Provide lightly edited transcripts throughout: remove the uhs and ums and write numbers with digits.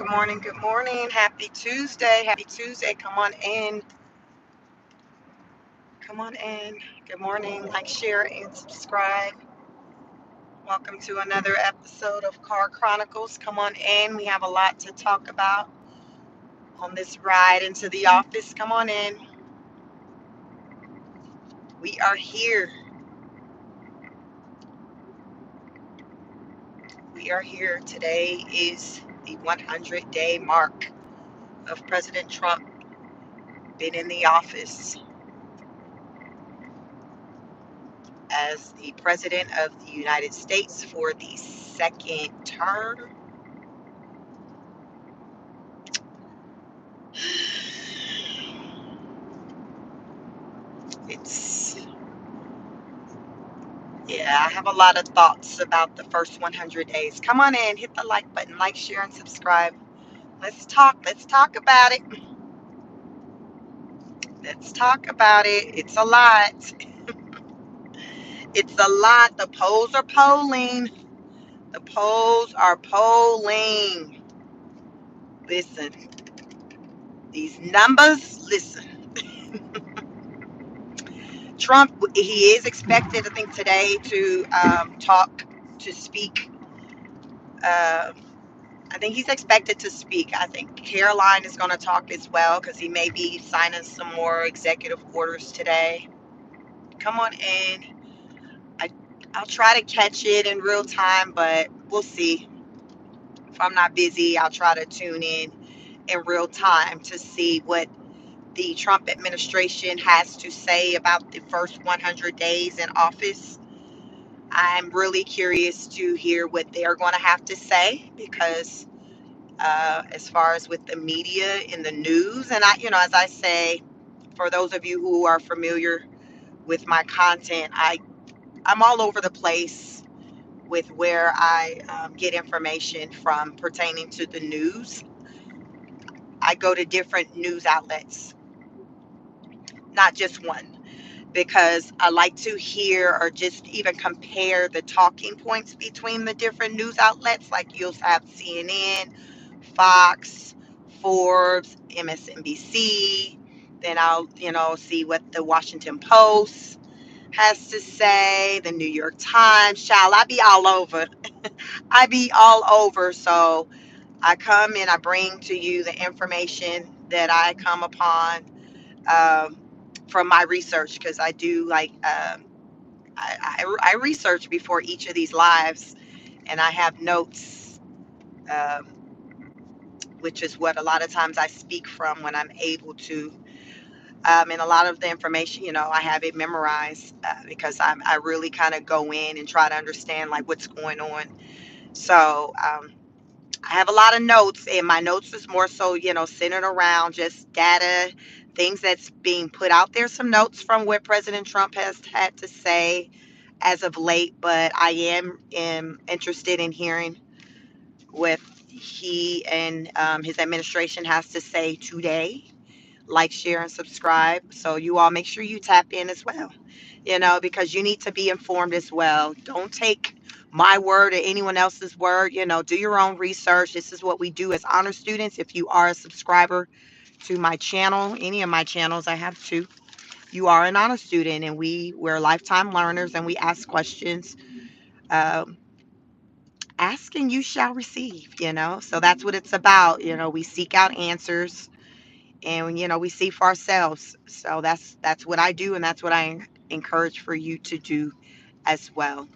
Good morning. Good morning. Happy Tuesday. Happy Tuesday. Come on in. Come on in. Good morning. Like, share, and subscribe. Welcome to another episode of Car Chronicles. Come on in. We have a lot to talk about on this ride into the office. Come on in. We are here. We are here. Today is the 100-day mark of President Trump being in the office as the President of the United States for the second term. It's, yeah, I have a lot of thoughts about the first 100 days. Come on in, hit the like button, like, share, and subscribe. Let's talk. Let's talk about it. Let's talk about it. It's a lot. It's a lot. The polls are polling. The polls are polling. Listen, these numbers, listen. Trump, he is expected, I think, today to speak. Uh, I think he's expected to speak. I think Caroline is going to talk as well because he may be signing some more executive orders today. Come on in. I, I'll try to catch it in real time, but we'll see. If I'm not busy, I'll try to tune in real time to see what the Trump administration has to say about the first 100 days in office. I'm really curious to hear what they're going to have to say because as far as with the media in the news. And as I say, for those of you who are familiar with my content, I'm all over the place with where I get information from pertaining to the news. I go to different news outlets, not just one, because I like to hear or just even compare the talking points between the different news outlets. Like you'll have CNN, Fox, Forbes, MSNBC. Then I'll, see what the Washington Post has to say, the New York Times. Child, I be all over. I be all over. So I come and I bring to you the information that I come upon um, from my research because I do I research before each of these lives and I have notes. Um, which is what a lot of times I speak from when I'm able to. And a lot of the information, I have it memorized because I really kind of go in and try to understand like what's going on. So I have a lot of notes, and my notes is more so, centered around just data, things that's being put out there, some notes from what President Trump has had to say as of late. But I am interested in hearing what he and his administration has to say today. Like, share, and subscribe. So you all make sure you tap in as well, because you need to be informed as well. Don't take my word or anyone else's word. Do your own research. This is what we do as honor students. If you are a subscriber to my channel, any of my channels, I have two. You are an honor student, and we're lifetime learners, and we ask questions. Um, Ask and you shall receive. So that's what it's about. We seek out answers and we see for ourselves. So that's what I do, and that's what I encourage for you to do as well.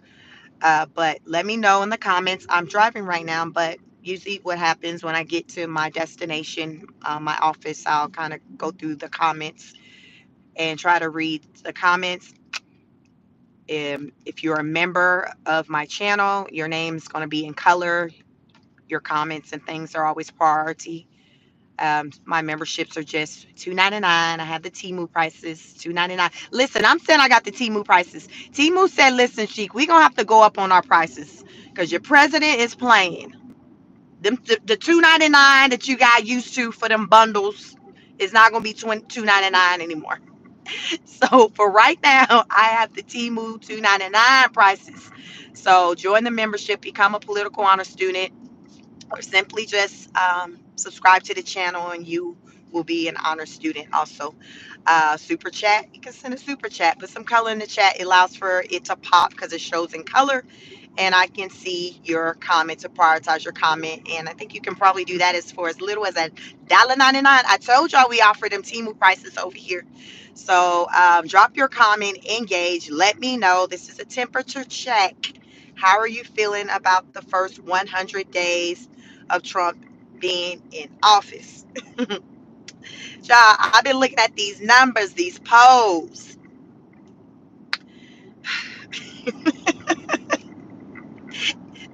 But let me know in the comments. I'm driving right now, but usually what happens when I get to my destination, my office, I'll kind of go through the comments and try to read the comments. If you're a member of my channel, your name is going to be in color. Your comments and things are always priority. My memberships are just $2.99. I have the Temu prices, $2.99. Listen, I'm saying I got the Temu prices. Temu said, listen, Sheik, we're going to have to go up on our prices because your president is playing. The $2.99 that you got used to for them bundles is not going to be $2.99 anymore. So for right now, I have the Temu $2.99 prices. So join the membership, become a political honor student. or simply just subscribe to the channel and you will be an honor student also. Super chat, you can send a super chat, put some color in the chat. It allows for it to pop because it shows in color, and I can see your comment to prioritize your comment. And I think you can probably do that as for as little as $1.99. I told y'all we offer them Temu prices over here. So drop your comment, engage, let me know. This is a temperature check. How are you feeling about the first 100 days of Trump being in office? Y'all, I've been looking at these numbers, these polls.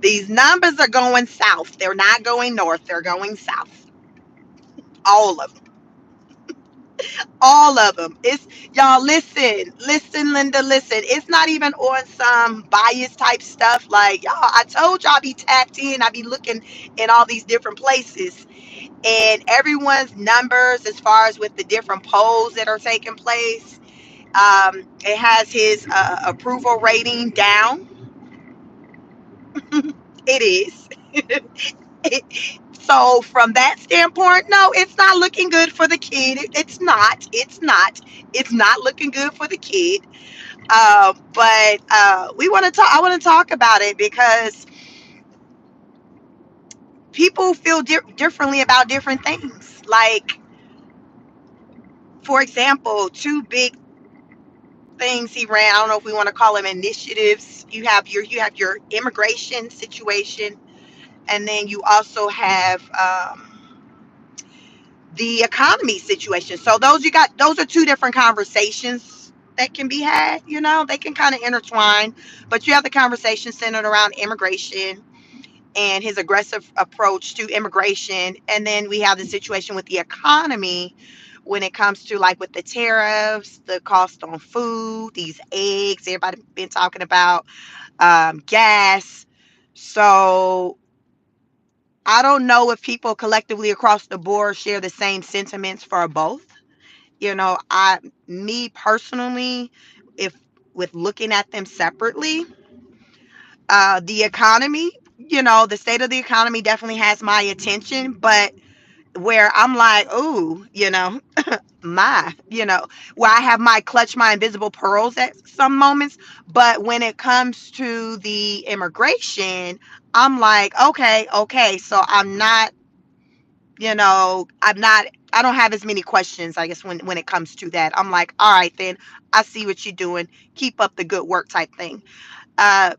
These numbers are going south. They're not going north. They're going south. All of them. All of them. It's y'all listen, Linda, listen. It's not even on some bias type stuff. Like y'all, I told y'all I be tapped in. I be looking in all these different places. And everyone's numbers as far as with the different polls that are taking place. It has his approval rating down. It is. So from that standpoint, no, it's not looking good for the kid. It's not. It's not. It's not looking good for the kid. But we want to talk. I want to talk about it because people feel differently about different things. Like, for example, two big things he ran. I don't know if we want to call them initiatives. You have your immigration situation, and then you also have the economy situation. So those are two different conversations that can be had. They can kind of intertwine, but you have the conversation centered around immigration and his aggressive approach to immigration, and then we have the situation with the economy when it comes to like with the tariffs, the cost on food, these eggs, everybody been talking about gas. So I don't know if people collectively across the board share the same sentiments for both. Me personally, if with looking at them separately, the economy, the state of the economy definitely has my attention, but where I'm like, ooh, my, where I have my clutch my invisible pearls at some moments. But when it comes to the immigration, I'm like, okay, so I don't have as many questions, I guess, when it comes to that. I'm like, all right, then I see what you're doing. Keep up the good work type thing. Uh,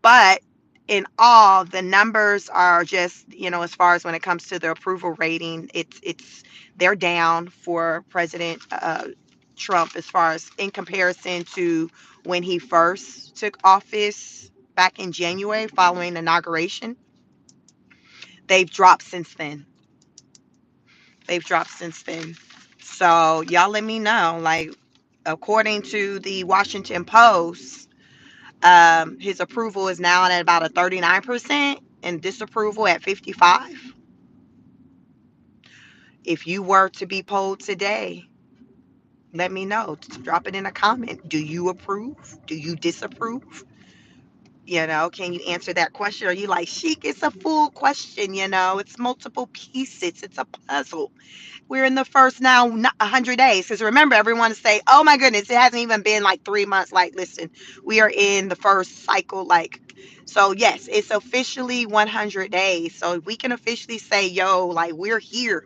but in all, the numbers are just, as far as when it comes to the approval rating, they're down for President Trump as far as in comparison to when he first took office back in January following the inauguration. They've dropped since then. They've dropped since then. So y'all let me know. Like, according to the Washington Post, his approval is now at about a 39% and disapproval at 55. If you were to be polled today, let me know. Drop it in a comment. Do you approve? Do you disapprove? Can you answer that question? Are you like, Sheik, it's a full question, it's multiple pieces, it's a puzzle. We're in the first now 100 days. Because remember, everyone say, oh my goodness, it hasn't even been like 3 months. Like, listen, we are in the first cycle. Like, so yes, it's officially 100 days. So we can officially say, yo, like, we're here.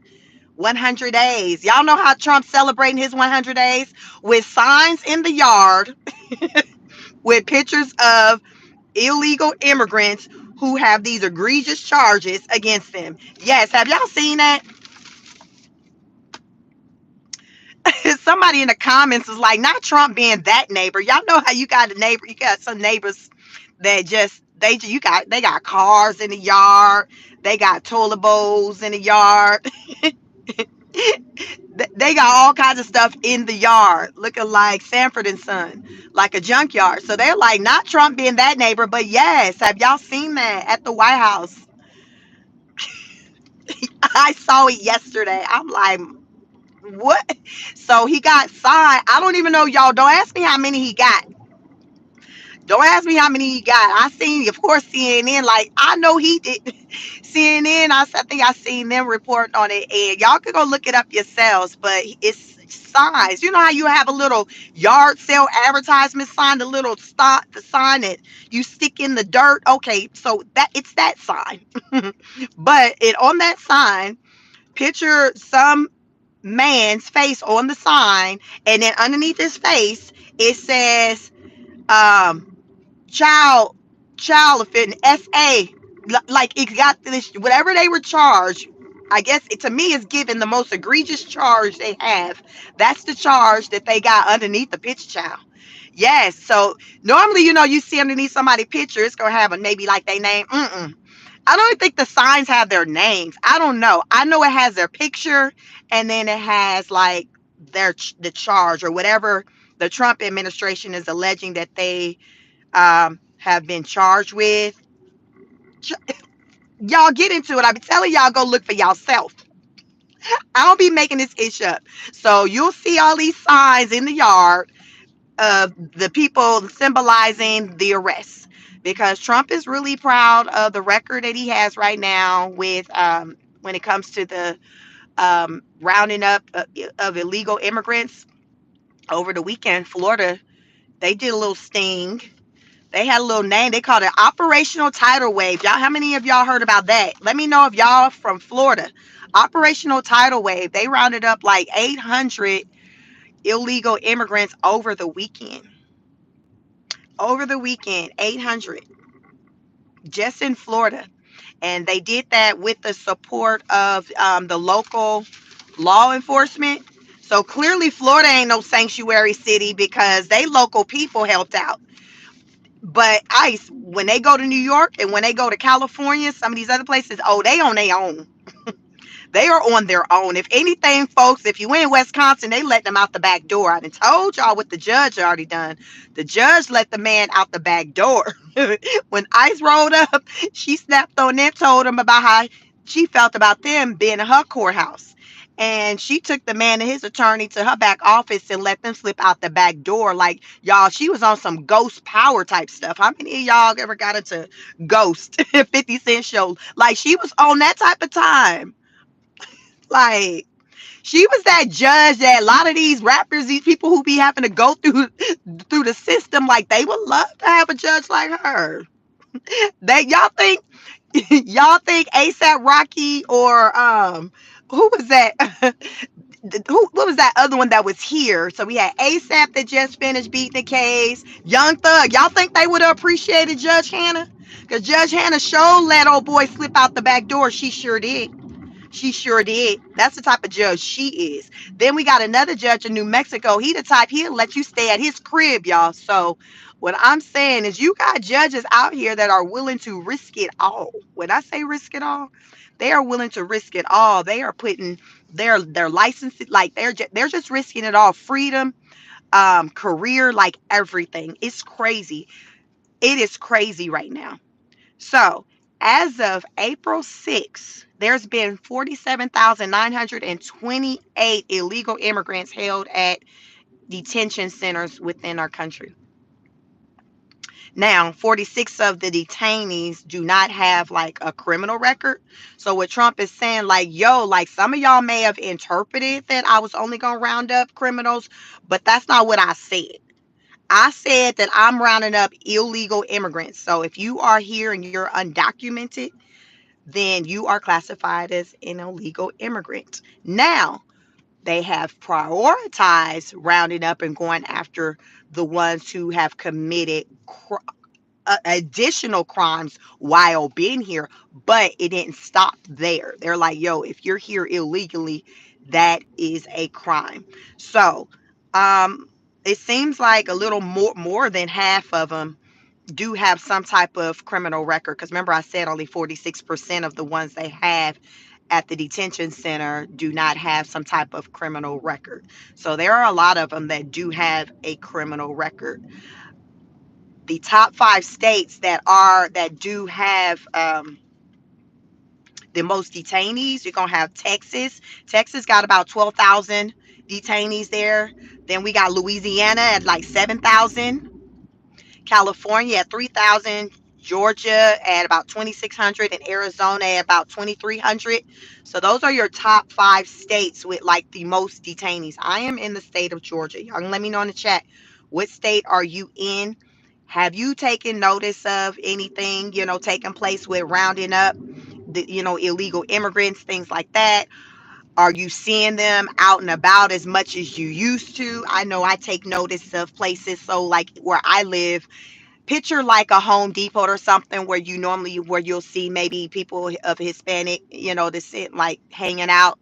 100 days. Y'all know how Trump's celebrating his 100 days with signs in the yard with pictures of illegal immigrants who have these egregious charges against them. Yes, have y'all seen that? Somebody in the comments was like, not Trump being that neighbor. Y'all know how you got some neighbors that just they got cars in the yard, they got toilet bowls in the yard, they got all kinds of stuff in the yard, looking like Sanford and Son, like a junkyard. So they're like, not Trump being that neighbor, but yes, have y'all seen that at the White House? I saw it yesterday. I'm like, what? So he got signed. I don't even know, y'all. Don't ask me how many he got. Don't ask me how many he got. I seen, of course, CNN. Like I know he did. CNN. I think I seen them report on it, and y'all can go look it up yourselves. But it's signs. You know how you have a little yard sale advertisement sign, the little stop, the sign that you stick in the dirt. Okay, so that it's that sign. But it on that sign, picture some man's face on the sign, and then underneath his face it says um child offending SA, like it got this whatever they were charged. I guess it, to me, is given the most egregious charge they have. That's the charge that they got underneath the pitch child. Yes. So normally, you see underneath somebody's picture, it's gonna have a maybe like they name. I don't even think the signs have their names. I don't know. I know it has their picture, and then it has like the charge or whatever the Trump administration is alleging that they have been charged with. Ch- Y'all get into it. I be telling y'all go look for yourself. I don't be making this ish up. So you'll see all these signs in the yard of the people symbolizing the arrests, because Trump is really proud of the record that he has right now with when it comes to the rounding up of illegal immigrants. Over the weekend, Florida, they did a little sting. They had a little name. They called it Operational Tidal Wave. Y'all, how many of y'all heard about that? Let me know if y'all from Florida. Operational Tidal Wave. They rounded up like 800 illegal immigrants over the weekend. Over the weekend, 800 just in Florida. And they did that with the support of the local law enforcement. So clearly, Florida ain't no sanctuary city because they local people helped out. But ICE, when they go to New York and when they go to California, some of these other places, oh, they on their own. They are on their own. If anything, folks, if you in Wisconsin, they let them out the back door. I done told y'all what the judge already done. The judge let the man out the back door. When ICE rolled up, she snapped on them, told him about how she felt about them being in her courthouse. And she took the man and his attorney to her back office and let them slip out the back door. Like, y'all, she was on some ghost power type stuff. How many of y'all ever got into Ghost 50 Cent show? Like, she was on that type of time. Like, she was that judge that a lot of these rappers, these people who be having to go through the system, like they would love to have a judge like her. They y'all think y'all think ASAP Rocky or who was that? Who what was that other one that was here? So we had ASAP that just finished beating the case. Young Thug. Y'all think they would have appreciated Judge Hannah? Because Judge Hannah showed let old boy slip out the back door. She sure did. She sure did. That's the type of judge she is. Then we got another judge in New Mexico. He the type he'll let you stay at his crib, y'all. So what I'm saying is you got judges out here that are willing to risk it all. When I say risk it all, they are willing to risk it all. They are putting their licenses, like they're just risking it all. Freedom, career, like everything. It's crazy. It is crazy right now. So, as of April 6th, there's been 47,928 illegal immigrants held at detention centers within our country. Now, 46 of the detainees do not have like a criminal record. So, what Trump is saying, like, yo, like some of y'all may have interpreted that I was only going to round up criminals, but that's not what I said. I said that I'm rounding up illegal immigrants. So if you are here and you're undocumented, then you are classified as an illegal immigrant. Now, they have prioritized rounding up and going after the ones who have committed additional crimes while being here, but it didn't stop there. They're like, yo, if you're here illegally, that is a crime. So, it seems like a little more than half of them do have some type of criminal record, because remember I said only 46% of the ones they have at the detention center do not have some type of criminal record. So there are a lot of them that do have a criminal record. The top 5 states that do have the most detainees, you're gonna have Texas. Texas got about 12,000 detainees there. Then we got Louisiana at like 7,000. California at 3,000, Georgia at about 2,600, and Arizona at about 2,300. So those are your top 5 states with like the most detainees. I am in the state of Georgia. Y'all can let me know in the chat, what state are you in? Have you taken notice of anything, taking place with rounding up illegal immigrants, things like that? Are you seeing them out and about as much as you used to? I know I take notice of places. So like where I live, picture like a Home Depot or something where you'll see maybe people of Hispanic, descent, like hanging out,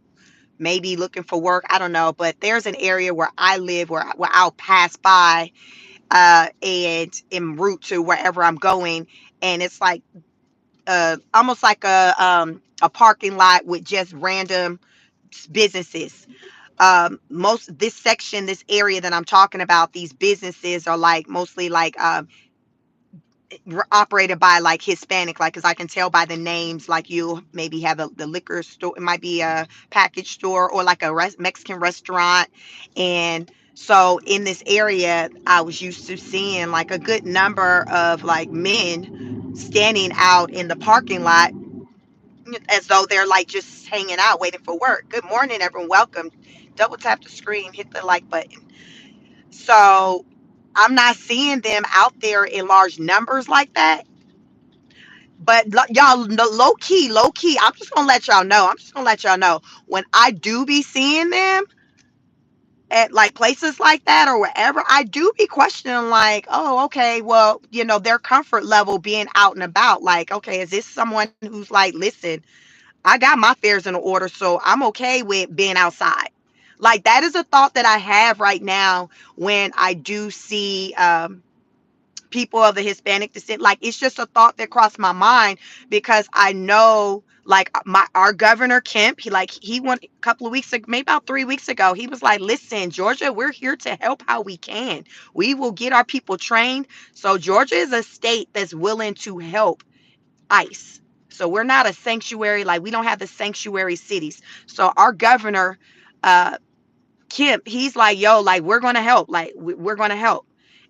maybe looking for work. I don't know, but there's an area where I live where I'll pass by and en route to wherever I'm going, and it's like almost like a parking lot with just random businesses. Most this section, this area that I'm talking about, these businesses are like mostly like operated by like Hispanic, like, because I can tell by the names, like you maybe have the liquor store, it might be a package store or like a Mexican restaurant. And so in this area, I was used to seeing like a good number of like men standing out in the parking lot as though they're like just hanging out, waiting for work. Good morning, everyone. Welcome. Double tap the screen, hit the like button. So I'm not seeing them out there in large numbers like that. But y'all, no, low key, I'm just gonna let y'all know. I'm just gonna let y'all know, when I do be seeing them at like places like that or wherever, I do be questioning, like, oh, okay, well, their comfort level being out and about. Like, okay, is this someone who's like, listen, I got my affairs in order, so I'm okay with being outside. Like, that is a thought that I have right now when I do see people of the Hispanic descent. Like, it's just a thought that crossed my mind, because I know like our governor Kemp, he went a couple of weeks ago, maybe about 3 weeks ago, he was like, listen, Georgia, we're here to help how we can. We will get our people trained. So Georgia is a state that's willing to help ICE. So we're not a sanctuary, like we don't have the sanctuary cities. So our governor, uh Kemp, he's like, yo, like, we're gonna help. Like, we're gonna help.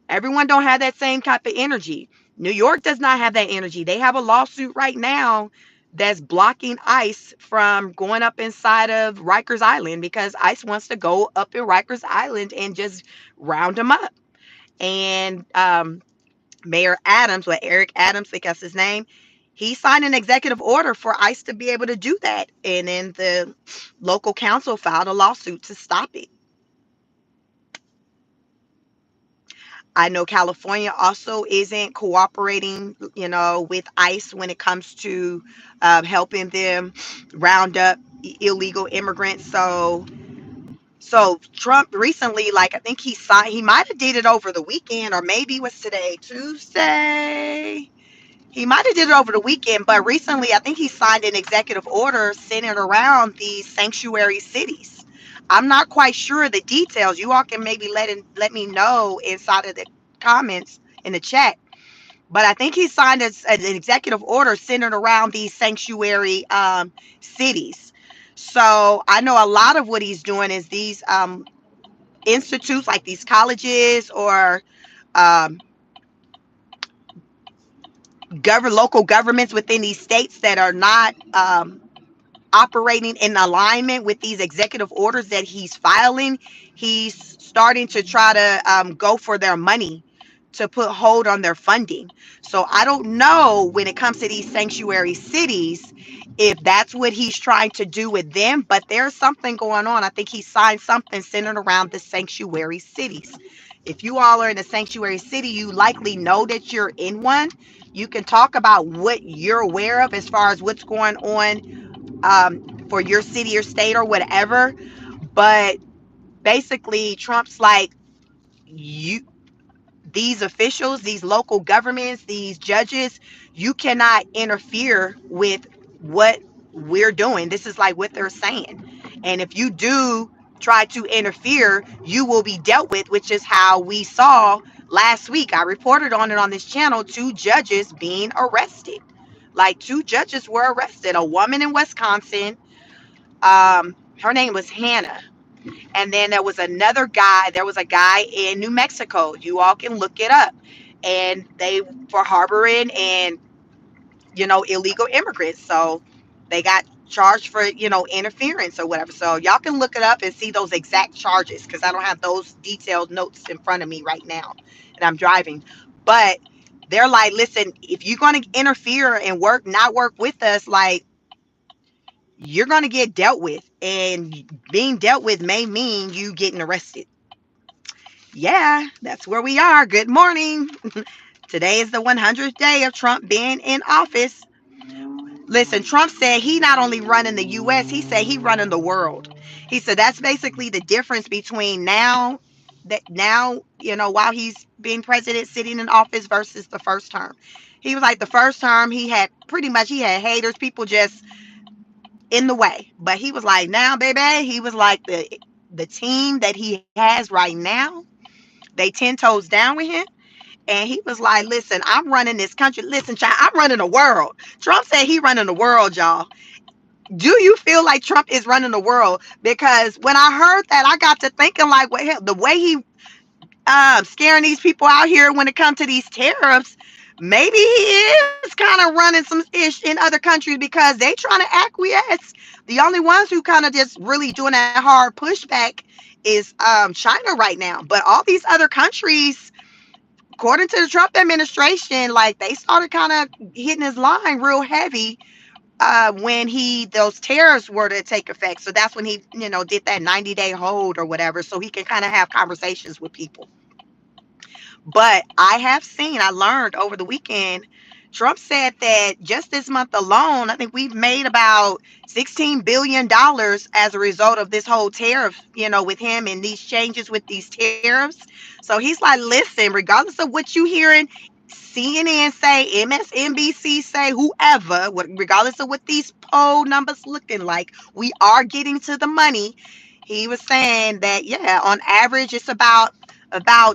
Everyone don't have that same type of energy. New York does not have that energy. They have a lawsuit right now that's blocking ICE from going up inside of Rikers Island, because ICE wants to go up in Rikers Island and just round them up. And Mayor Adams, or Eric Adams, I think that's his name, he signed an executive order for ICE to be able to do that. And then the local council filed a lawsuit to stop it. I know California also isn't cooperating, with ICE when it comes to helping them round up illegal immigrants. So Trump recently, like, I think he might have did it over the weekend, or maybe it was today, Tuesday. He might have did it over the weekend, but recently I think he signed an executive order centered around these sanctuary cities. I'm not quite sure the details. You all can maybe let me know inside of the comments in the chat. But I think he signed an executive order centered around these sanctuary cities. So I know a lot of what he's doing is these institutes, like these colleges or um, local governments within these states that are not operating in alignment with these executive orders that he's filing. He's starting to try to go for their money, to put hold on their funding. So I don't know, when it comes to these sanctuary cities, if that's what he's trying to do with them, but there's something going on. I think he signed something centered around the sanctuary cities. If you all are in a sanctuary city, you likely know that you're in one. You can talk about what you're aware of as far as what's going on for your city or state or whatever. But basically, Trump's like, you, these officials, these local governments, these judges, you cannot interfere with what we're doing. This is like what they're saying. And if you do try to interfere, you will be dealt with, which is how we saw last week. I reported on it on this channel, 2 judges being arrested. Like, 2 judges were arrested. A woman in Wisconsin, her name was Hannah. And then there was a guy in New Mexico. You all can look it up. and they for harboring and illegal immigrants. So they got charged for interference or whatever. So y'all can look it up and see those exact charges, because I don't have those detailed notes in front of me right now, and I'm driving. But they're like, listen, if you're going to interfere and not work with us, like, you're going to get dealt with, and being dealt with may mean you getting arrested. Yeah, that's where we are. Good morning. Today is the 100th day of Trump being in office. Listen, Trump said he not only running the U.S., he said he running the world. He said that's basically the difference between while he's being president, sitting in office, versus the first term. He was like, the first term, he had haters, people just in the way. But he was like, now, baby, he was like, the team that he has right now, they 10 toes down with him. And he was like, listen, I'm running this country. Listen, child, I'm running the world. Trump said he running the world, y'all. Do you feel like Trump is running the world? Because when I heard that, I got to thinking, like, well, the way he scaring these people out here when it comes to these tariffs, maybe he is kind of running some ish in other countries, because they trying to acquiesce. The only ones who kind of just really doing that hard pushback is China right now. But all these other countries, according to the Trump administration, like, they started kind of hitting his line real heavy when those tariffs were to take effect. So that's when he, did that 90-day hold or whatever, so he can kind of have conversations with people. But I learned over the weekend, Trump said that just this month alone, I think we've made about $16 billion as a result of this whole tariff, with him and these changes with these tariffs. So he's like, listen, regardless of what you hearing CNN say, MSNBC say, whoever, regardless of what these poll numbers looking like, we are getting to the money. He was saying that, yeah, on average, it's about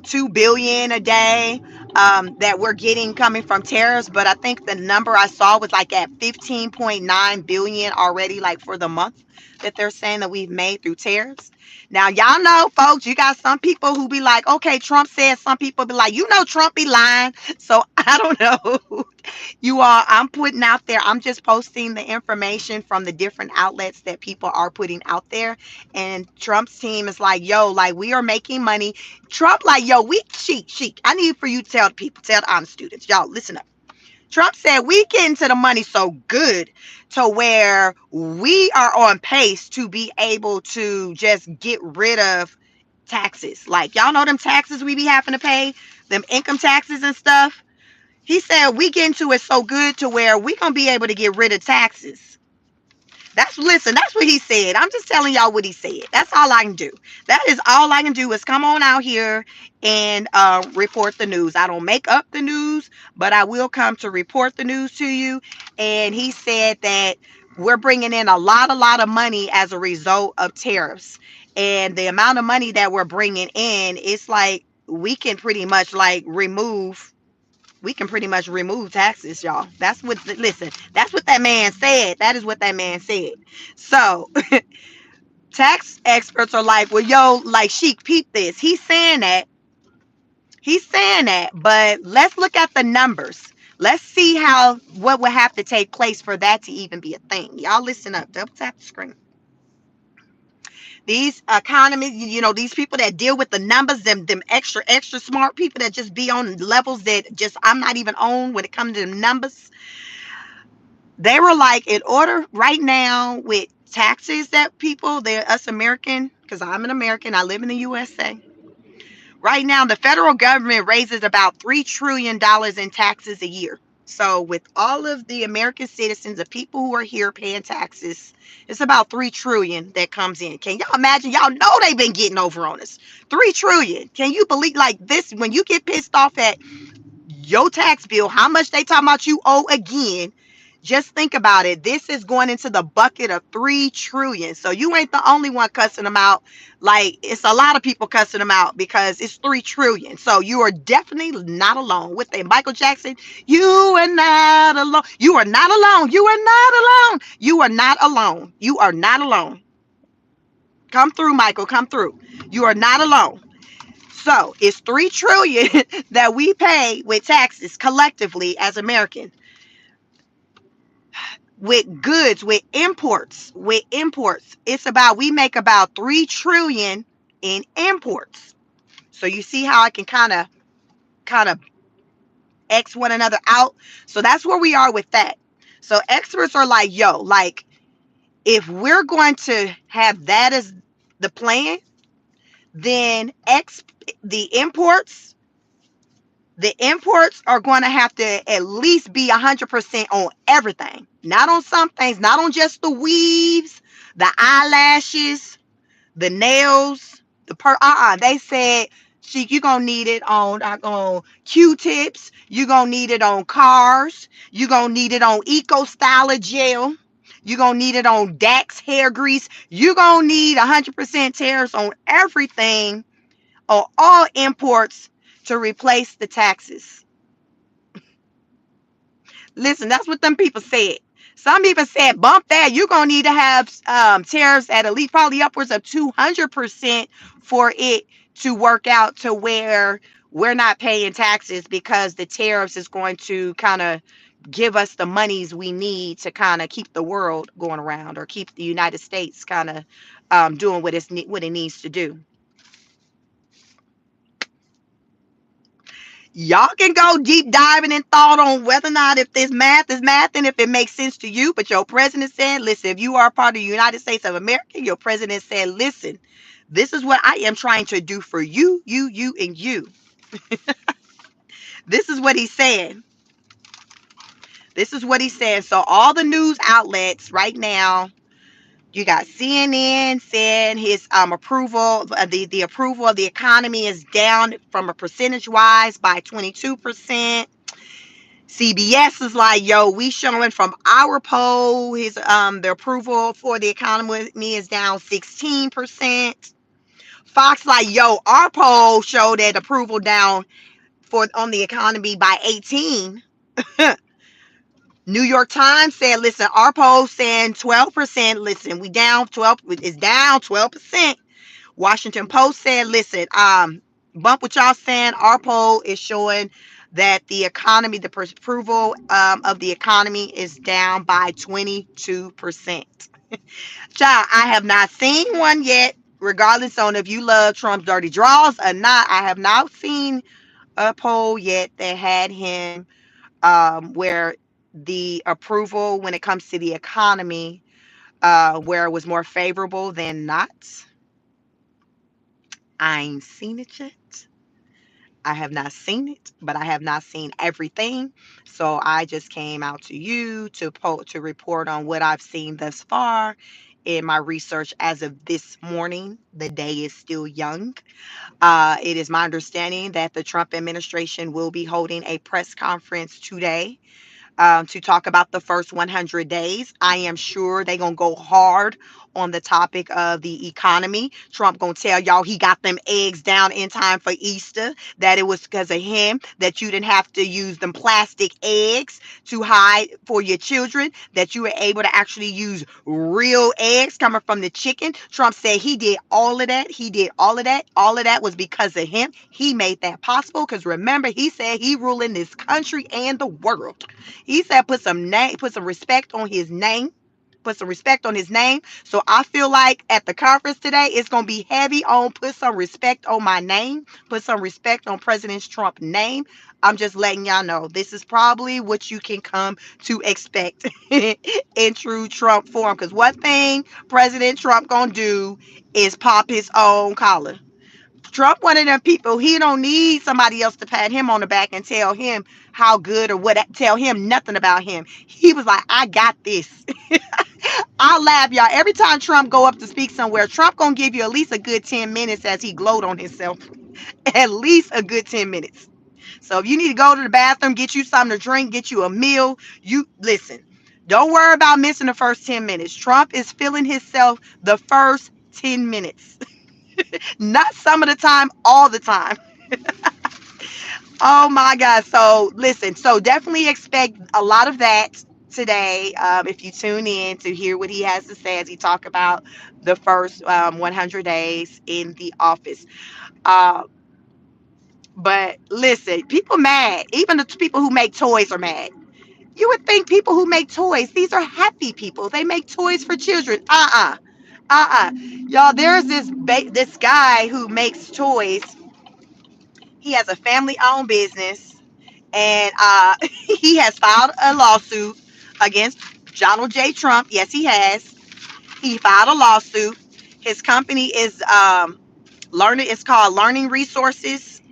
2 billion a day that we're getting coming from tariffs. But I think the number I saw was like at 15.9 billion already, like, for the month that they're saying that we've made through tariffs. Now, y'all know, folks, you got some people who be like, okay, Trump said. Some people be like, Trump be lying. So I don't know. You all, I'm putting out there, I'm just posting the information from the different outlets that people are putting out there. And Trump's team is like, yo, like, we are making money. Trump, like, yo, we chic. I need for you to tell the people, tell the honest students, y'all, listen up. Trump said we get into the money so good to where we are on pace to be able to just get rid of taxes. Like, y'all know them taxes we be having to pay, them income taxes and stuff. He said we get into it so good to where we gonna be able to get rid of taxes. That's what he said. I'm just telling y'all what he said. That's all I can do. That is all I can do, is come on out here and report the news. I don't make up the news, but I will come to report the news to you. And he said that we're bringing in a lot of money as a result of tariffs. And the amount of money that we're bringing in, it's like we can pretty much like remove taxes, y'all. That's what that man said. That is what that man said. So tax experts are like, well, yo, like, Sheik, peep this. He's saying that, but let's look at the numbers. Let's see what would have to take place for that to even be a thing. Y'all listen up. Double tap the screen. These economists, these people that deal with the numbers, them extra smart people that just be on levels that just I'm not even on when it comes to the numbers. They were like, in order right now with taxes that us American, because I'm an American, I live in the USA. Right now, the federal government raises about $3 trillion in taxes a year. So with all of the American citizens, the people who are here paying taxes, it's about 3 trillion that comes in. Can y'all imagine? Y'all know they've been getting over on us. 3 trillion. Can you believe, like, this, when you get pissed off at your tax bill, how much they talking about you owe again? Just think about it. This is going into the bucket of 3 trillion. So you ain't the only one cussing them out. Like, it's a lot of people cussing them out because it's 3 trillion. So you are definitely not alone. With a Michael Jackson, you are not alone. You are not alone. You are not alone. You are not alone. You are not alone. Come through, Michael. Come through. You are not alone. So it's 3 trillion that we pay with taxes collectively as Americans, with goods, with imports. It's about, we make about 3 trillion in imports. So you see how I can kind of X one another out. So that's where we are with that. So experts are like, yo, like, if we're going to have that as the plan, then the imports the imports are going to have to at least be 100% on everything, not on some things, not on just the weaves, the eyelashes, the nails, they said, she, you're gonna need it on Q-tips, you're gonna need it on cars, you're gonna need it on Eco Styler gel, you're gonna need it on Dax hair grease, you're gonna need 100% tariffs on everything, on all imports, to replace the taxes. Listen, that's what them people said. Some people said, bump that. You're going to need to have tariffs at least probably upwards of 200% for it to work out to where we're not paying taxes, because the tariffs is going to kind of give us the monies we need to kind of keep the world going around, or keep the United States kind of doing what it needs to do. Y'all can go deep diving in thought on whether or not if this math is math and if it makes sense to you. But your president said, listen, if you are a part of the United States of America, your president said, listen, this is what I am trying to do for you, and you. This is what he's saying. This is what he's saying. So all the news outlets right now, you got CNN saying his approval, the approval of the economy is down from a percentage wise by 22%. CBS is like, yo, we showing from our poll, his the approval for the economy is down 16%. Fox like, yo, our poll showed that approval down for on the economy by 18. New York Times said, listen, our poll saying 12%. Listen, we down 12, it's down 12%. Washington Post said, listen, bump what y'all saying. Our poll is showing that the economy, the approval of the economy is down by 22%. Child, I have not seen one yet, regardless on if you love Trump's dirty draws or not. I have not seen a poll yet that had him where the approval when it comes to the economy, where it was more favorable than not. I ain't seen it yet. I have not seen it, but I have not seen everything. So I just came out to you to report on what I've seen thus far in my research as of this morning. The day is still young. It is my understanding that the Trump administration will be holding a press conference today to talk about the first 100 days. I am sure they're going to go hard on the topic of the economy. Trump going to tell y'all he got them eggs down in time for Easter, that it was because of him that you didn't have to use them plastic eggs to hide for your children, that you were able to actually use real eggs coming from the chicken. Trump said he did all of that. He did all of that. All of that was because of him. He made that possible because remember, he said he ruling this country and the world. He said put some respect on his name. Put some respect on his name. So I feel like at the conference today, it's going to be heavy on put some respect on my name. Put some respect on President Trump's name. I'm just letting y'all know this is probably what you can come to expect in true Trump form. Because one thing President Trump going to do is pop his own collar. Trump one of them people, he don't need somebody else to pat him on the back and tell him how good or what, tell him nothing about him. He was like, I got this. I laugh, y'all. Every time Trump go up to speak somewhere, Trump gonna give you at least a good 10 minutes as he gloat on himself. At least a good 10 minutes. So if you need to go to the bathroom, get you something to drink, get you a meal, you listen. Don't worry about missing the first 10 minutes. Trump is feeling himself the first 10 minutes. Not some of the time, all the time. Oh my God. So listen, so definitely expect a lot of that today. If you tune in to hear what he has to say as he talk about the first 100 days in the office. Uh, But listen, people mad. Even the people who make toys are mad. You would think people who make toys, these are happy people. They make toys for children. Y'all, there's this guy who makes toys. He has a family-owned business, and he has filed a lawsuit against Donald J. Trump. Yes, he has. He filed a lawsuit. His company is learning. It's called Learning Resources.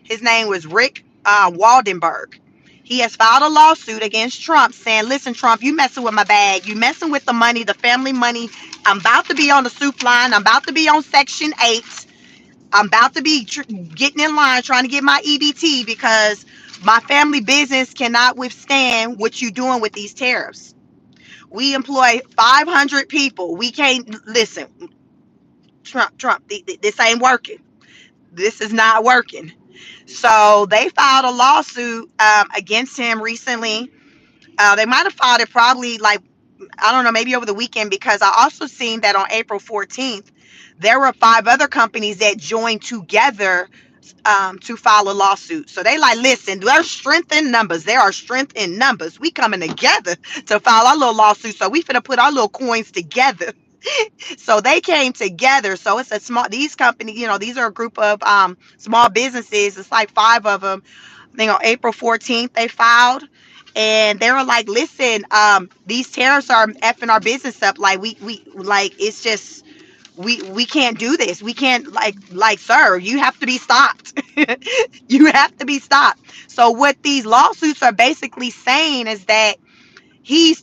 His name was Rick Waldenberg. He has filed a lawsuit against Trump saying, listen, Trump, you messing with my bag. You messing with the money, the family money. I'm about to be on the soup line. I'm about to be on Section 8. I'm about to be getting in line trying to get my EBT because my family business cannot withstand what you're doing with these tariffs. We employ 500 people. We can't, listen, Trump, this ain't working. This is not working. So they filed a lawsuit against him recently. They might have filed it probably like, I don't know, maybe over the weekend, because I also seen that on April 14th, there were 5 other companies that joined together to file a lawsuit. So they like, listen, there's strength in numbers. There are strength in numbers. We coming together to file our little lawsuit. So we finna put our little coins together. So they came together. So it's a small, these companies, these are a group of small businesses. It's like 5 of them. I think on April 14th they filed, and they were like, listen, these tariffs are effing our business up. Like we like, it's just, we can't do this. We can't, like sir, you have to be stopped. You have to be stopped. So what these lawsuits are basically saying is that he's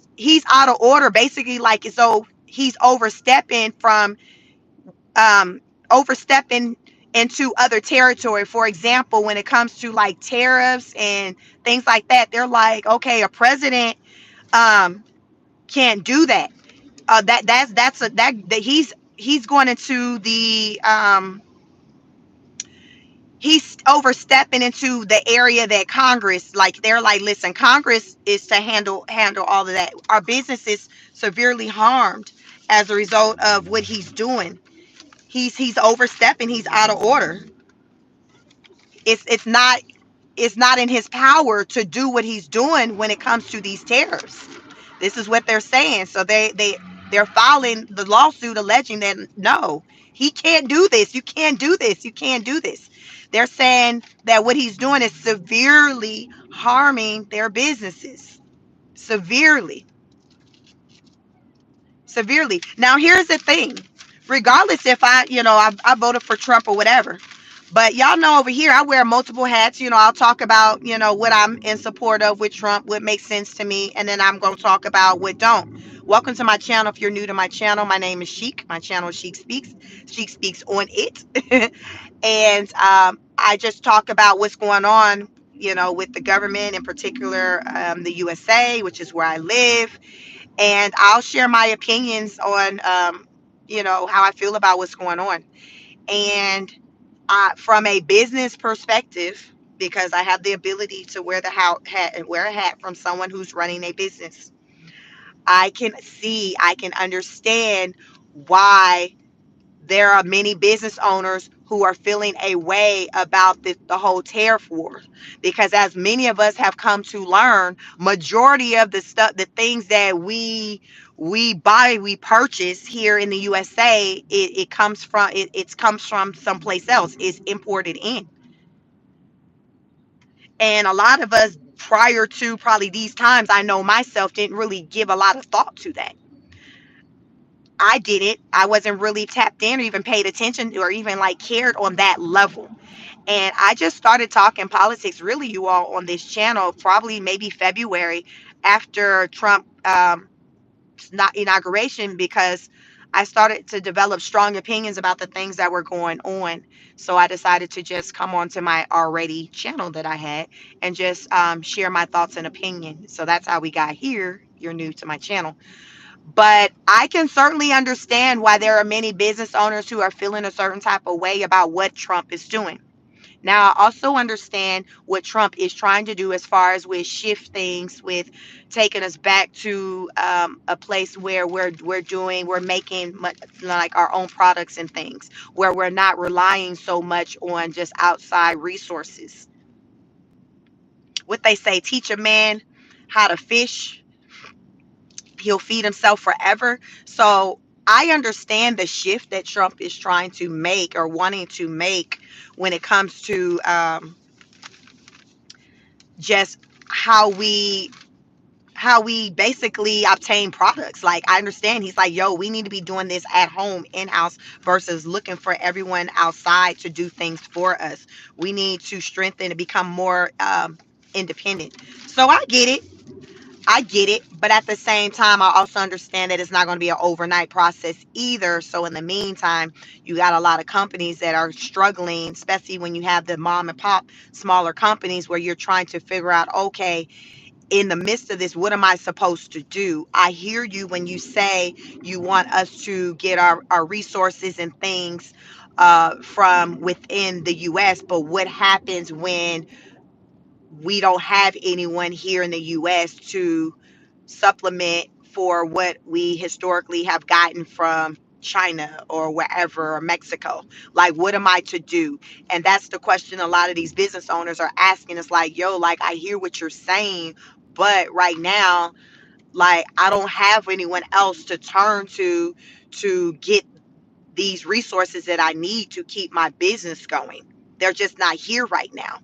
out of order, basically, like, so he's overstepping into other territory. For example, when it comes to like tariffs and things like that, they're like, okay, a president um can't do that. That he's going into the he's overstepping into the area that Congress, like, they're like, listen, Congress is to handle all of that. Our business is severely harmed as a result of what he's doing. He's overstepping. He's out of order. It's not in his power to do what he's doing when it comes to these tariffs. This is what they're saying. So they're filing the lawsuit alleging that no, he can't do this. You can't do this. You can't do this. They're saying that what he's doing is severely harming their businesses. Severely. Severely. Now here's the thing. Regardless if I voted for Trump or whatever, but y'all know over here I wear multiple hats. I'll talk about what I'm in support of with Trump, what makes sense to me, and then I'm going to talk about what don't. Welcome to my channel. If you're new to my channel, my name is Chic. My channel is Chic Speaks. Chic Speaks on it. And I just talk about what's going on, with the government, in particular, the USA, which is where I live. And I'll share my opinions on how I feel about what's going on. And from a business perspective, because I have the ability to wear the hat and wear a hat from someone who's running a business, I can understand why there are many business owners who are feeling a way about the whole tariff war, because as many of us have come to learn, majority of the things that we buy, we purchase here in the USA, it comes from it comes from someplace else. It's imported in. And a lot of us, prior to probably these times, I know myself, didn't really give a lot of thought to that. I did it. I wasn't really tapped in or even paid attention or even like cared on that level. And I just started talking politics, really, you all, on this channel, probably maybe February, after Trump not inauguration, because I started to develop strong opinions about the things that were going on. So I decided to just come onto my already channel that I had and just share my thoughts and opinions. So that's how we got here. You're new to my channel. But I can certainly understand why there are many business owners who are feeling a certain type of way about what Trump is doing. Now, I also understand what Trump is trying to do as far as with shift things, with taking us back to a place where we're making like our own products and things, where we're not relying so much on just outside resources. What they say, teach a man how to fish, he'll feed himself forever. So I understand the shift that Trump is trying to make or wanting to make when it comes to just how we how we basically obtain products. Like, I understand he's like, yo, we need to be doing this at home, in house, versus looking for everyone outside to do things for us. We need to strengthen and become more independent. So I get it. I get it, but at the same time, I also understand that it's not going to be an overnight process either. So in the meantime, you got a lot of companies that are struggling, especially when you have the mom and pop smaller companies where you're trying to figure out, okay, in the midst of this, what am I supposed to do? I hear you when you say you want us to get our resources and things from within the US, but what happens when we don't have anyone here in the US to supplement for what we historically have gotten from China or wherever, or Mexico? Like, what am I to do? And that's the question a lot of these business owners are asking. It's like, yo, like, I hear what you're saying, but right now, like, I don't have anyone else to turn to get these resources that I need to keep my business going. They're just not here right now.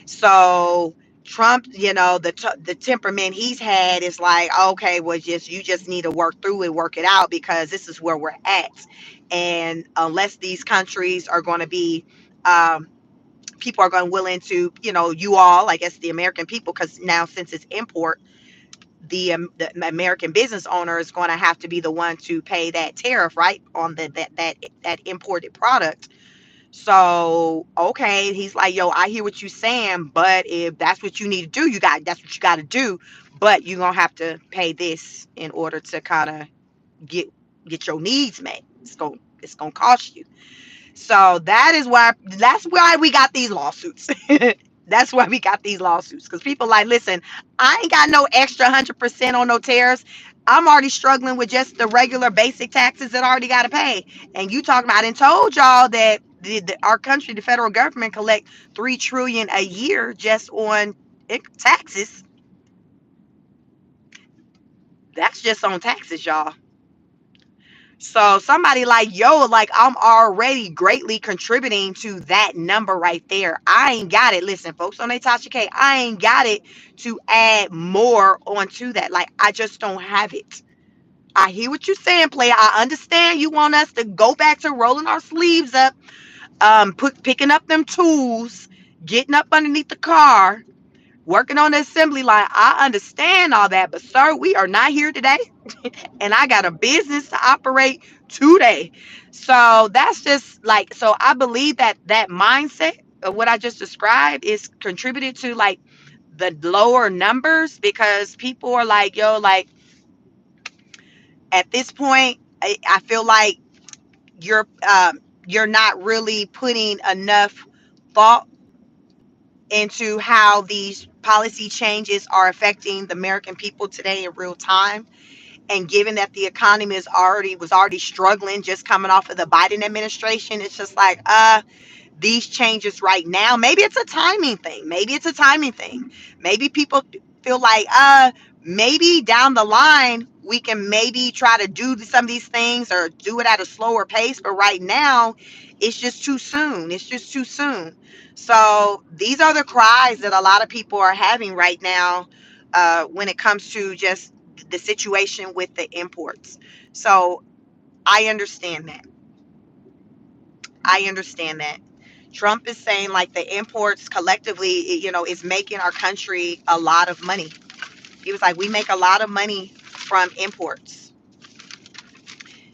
So Trump, the temperament he's had is like, okay, well, just you just need to work through it, work it out, because this is where we're at. And unless these countries are going to be, um, people are going to willing to, you all, I guess the American people, because now since it's import, the American business owner is going to have to be the one to pay that tariff, right, on that imported product. So, okay, he's like, yo, I hear what you're saying, but if that's what you need to do, that's what you got to do. But you're gonna have to pay this in order to kind of get get your needs met. It's gonna cost you. So that's why we got these lawsuits. That's why we got these lawsuits, because people like, listen, I ain't got no extra 100% on no tariffs. I'm already struggling with just the regular basic taxes that I already got to pay. And you talking about, I done told y'all that our country, the federal government, collect 3 trillion a year just on taxes. That's just on taxes, y'all. So somebody like, yo, like, I'm already greatly contributing to that number right there. I ain't got it. Listen, folks on Tasha K, I ain't got it to add more onto that. Like, I just don't have it. I hear what you're saying, player. I understand you want us to go back to rolling our sleeves up, picking up them tools, getting up underneath the car, working on the assembly line. I understand all that, but sir, we are not here today, and I got a business to operate today. So that's just like, so I believe that that mindset of what I just described is contributed to like the lower numbers, because people are like, yo, like, at this point, I feel like you're not really putting enough thought into how these policy changes are affecting the American people today in real time. And given that the economy was already struggling just coming off of the Biden administration, it's just like, these changes right now, maybe it's a timing thing. Maybe people feel like, maybe down the line we can maybe try to do some of these things or do it at a slower pace, but right now it's just too soon. So these are the cries that a lot of people are having right now, when it comes to just the situation with the imports. So I understand that. I understand that. Trump is saying like the imports collectively, is making our country a lot of money. He was like, we make a lot of money from imports.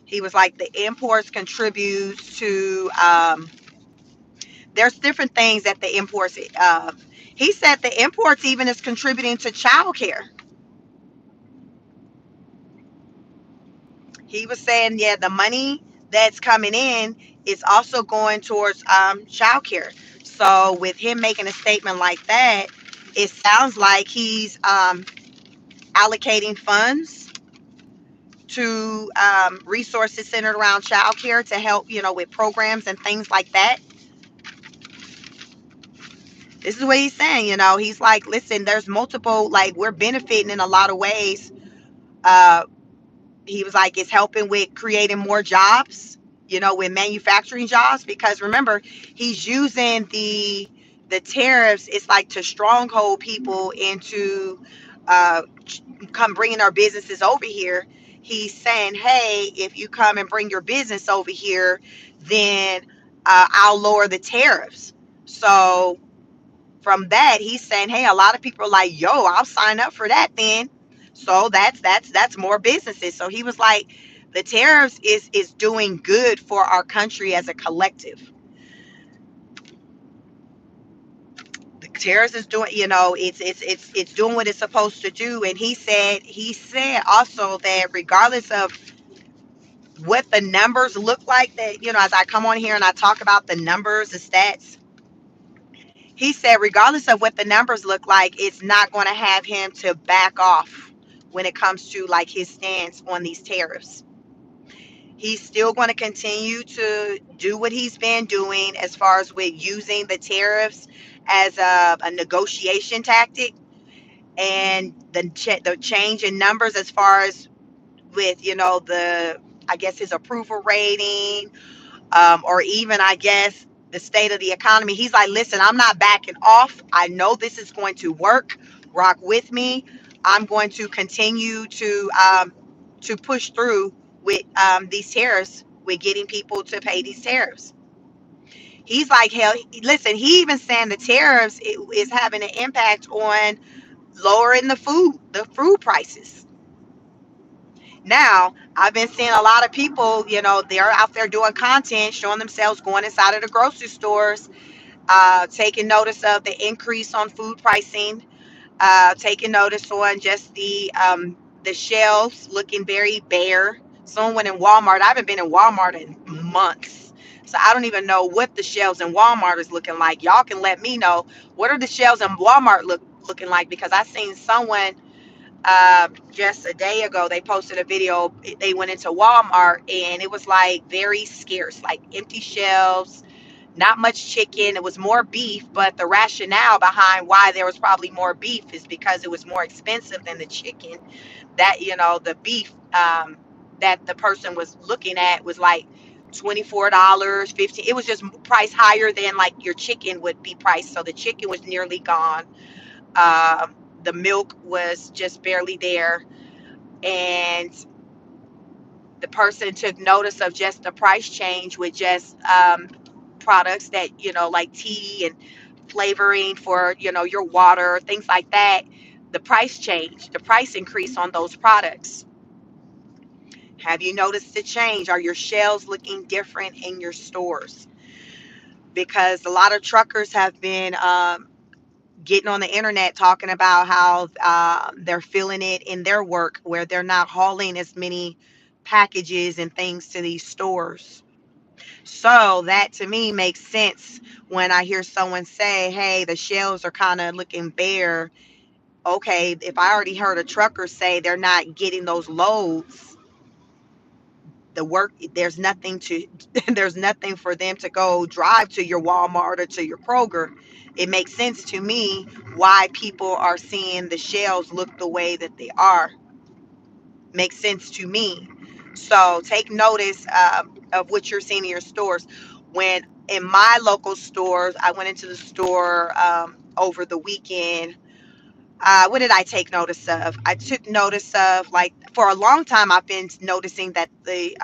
He was like, the imports contributes to, there's different things that the imports, he said the imports even is contributing to childcare. He was saying, yeah, the money that's coming in is also going towards childcare. So with him making a statement like that, it sounds like he's allocating funds to resources centered around childcare to help, with programs and things like that. This is what he's saying. He's like, listen, there's multiple, like, we're benefiting in a lot of ways. Uh, he was like, it's helping with creating more jobs, with manufacturing jobs, because remember, he's using the tariffs. It's like to stronghold people into uh, come bringing our businesses over here. He's saying, hey, if you come and bring your business over here, then I'll lower the tariffs. So from that, he's saying, hey, a lot of people are like, yo, I'll sign up for that then. So that's more businesses. So he was like, the tariffs is doing good for our country as a collective. The tariffs is doing, it's doing what it's supposed to do. And he said also that regardless of what the numbers look like, that, as I come on here and I talk about the numbers, the stats, he said, regardless of what the numbers look like, it's not going to have him to back off when it comes to like his stance on these tariffs. He's still going to continue to do what he's been doing as far as with using the tariffs as a negotiation tactic, and the change in numbers as far as with, the, I guess, his approval rating, or even, I guess, the state of the economy. He's like, listen, I'm not backing off. I know this is going to work. Rock with me. I'm going to continue to push through with these tariffs, with getting people to pay these tariffs. He's like, hell, listen, he even saying the tariffs is having an impact on lowering the food prices. Now, I've been seeing a lot of people, they're out there doing content, showing themselves going inside of the grocery stores, taking notice of the increase on food pricing, taking notice on just the shelves looking very bare. Someone went in Walmart. I haven't been in Walmart in months, so I don't even know what the shelves in Walmart is looking like. Y'all can let me know, what are the shelves in Walmart looking like, because I seen someone just a day ago, they posted a video. They went into Walmart and it was like very scarce, like empty shelves, not much chicken. It was more beef, but the rationale behind why there was probably more beef is because it was more expensive than the chicken. That, the beef that the person was looking at was like $24, 15. It was just priced higher than like your chicken would be priced. So the chicken was nearly gone. The milk was just barely there, and the person took notice of just the price change with just products that, like tea and flavoring for, your water, things like that. The price change, the price increase on those products. Have you noticed the change? Are your shelves looking different in your stores? Because a lot of truckers have been getting on the internet talking about how they're feeling it in their work, where they're not hauling as many packages and things to these stores. So that to me makes sense when I hear someone say, hey, the shelves are kind of looking bare. Okay, if I already heard a trucker say they're not getting those loads, the work, there's nothing to there's nothing for them to go drive to your Walmart or to your Kroger. It makes sense to me why people are seeing the shelves look the way that they are. Makes sense to me. So take notice of what you're seeing in your stores. When in my local stores, I went into the store over the weekend. What did I take notice of? I took notice of, like, for a long time I've been noticing that the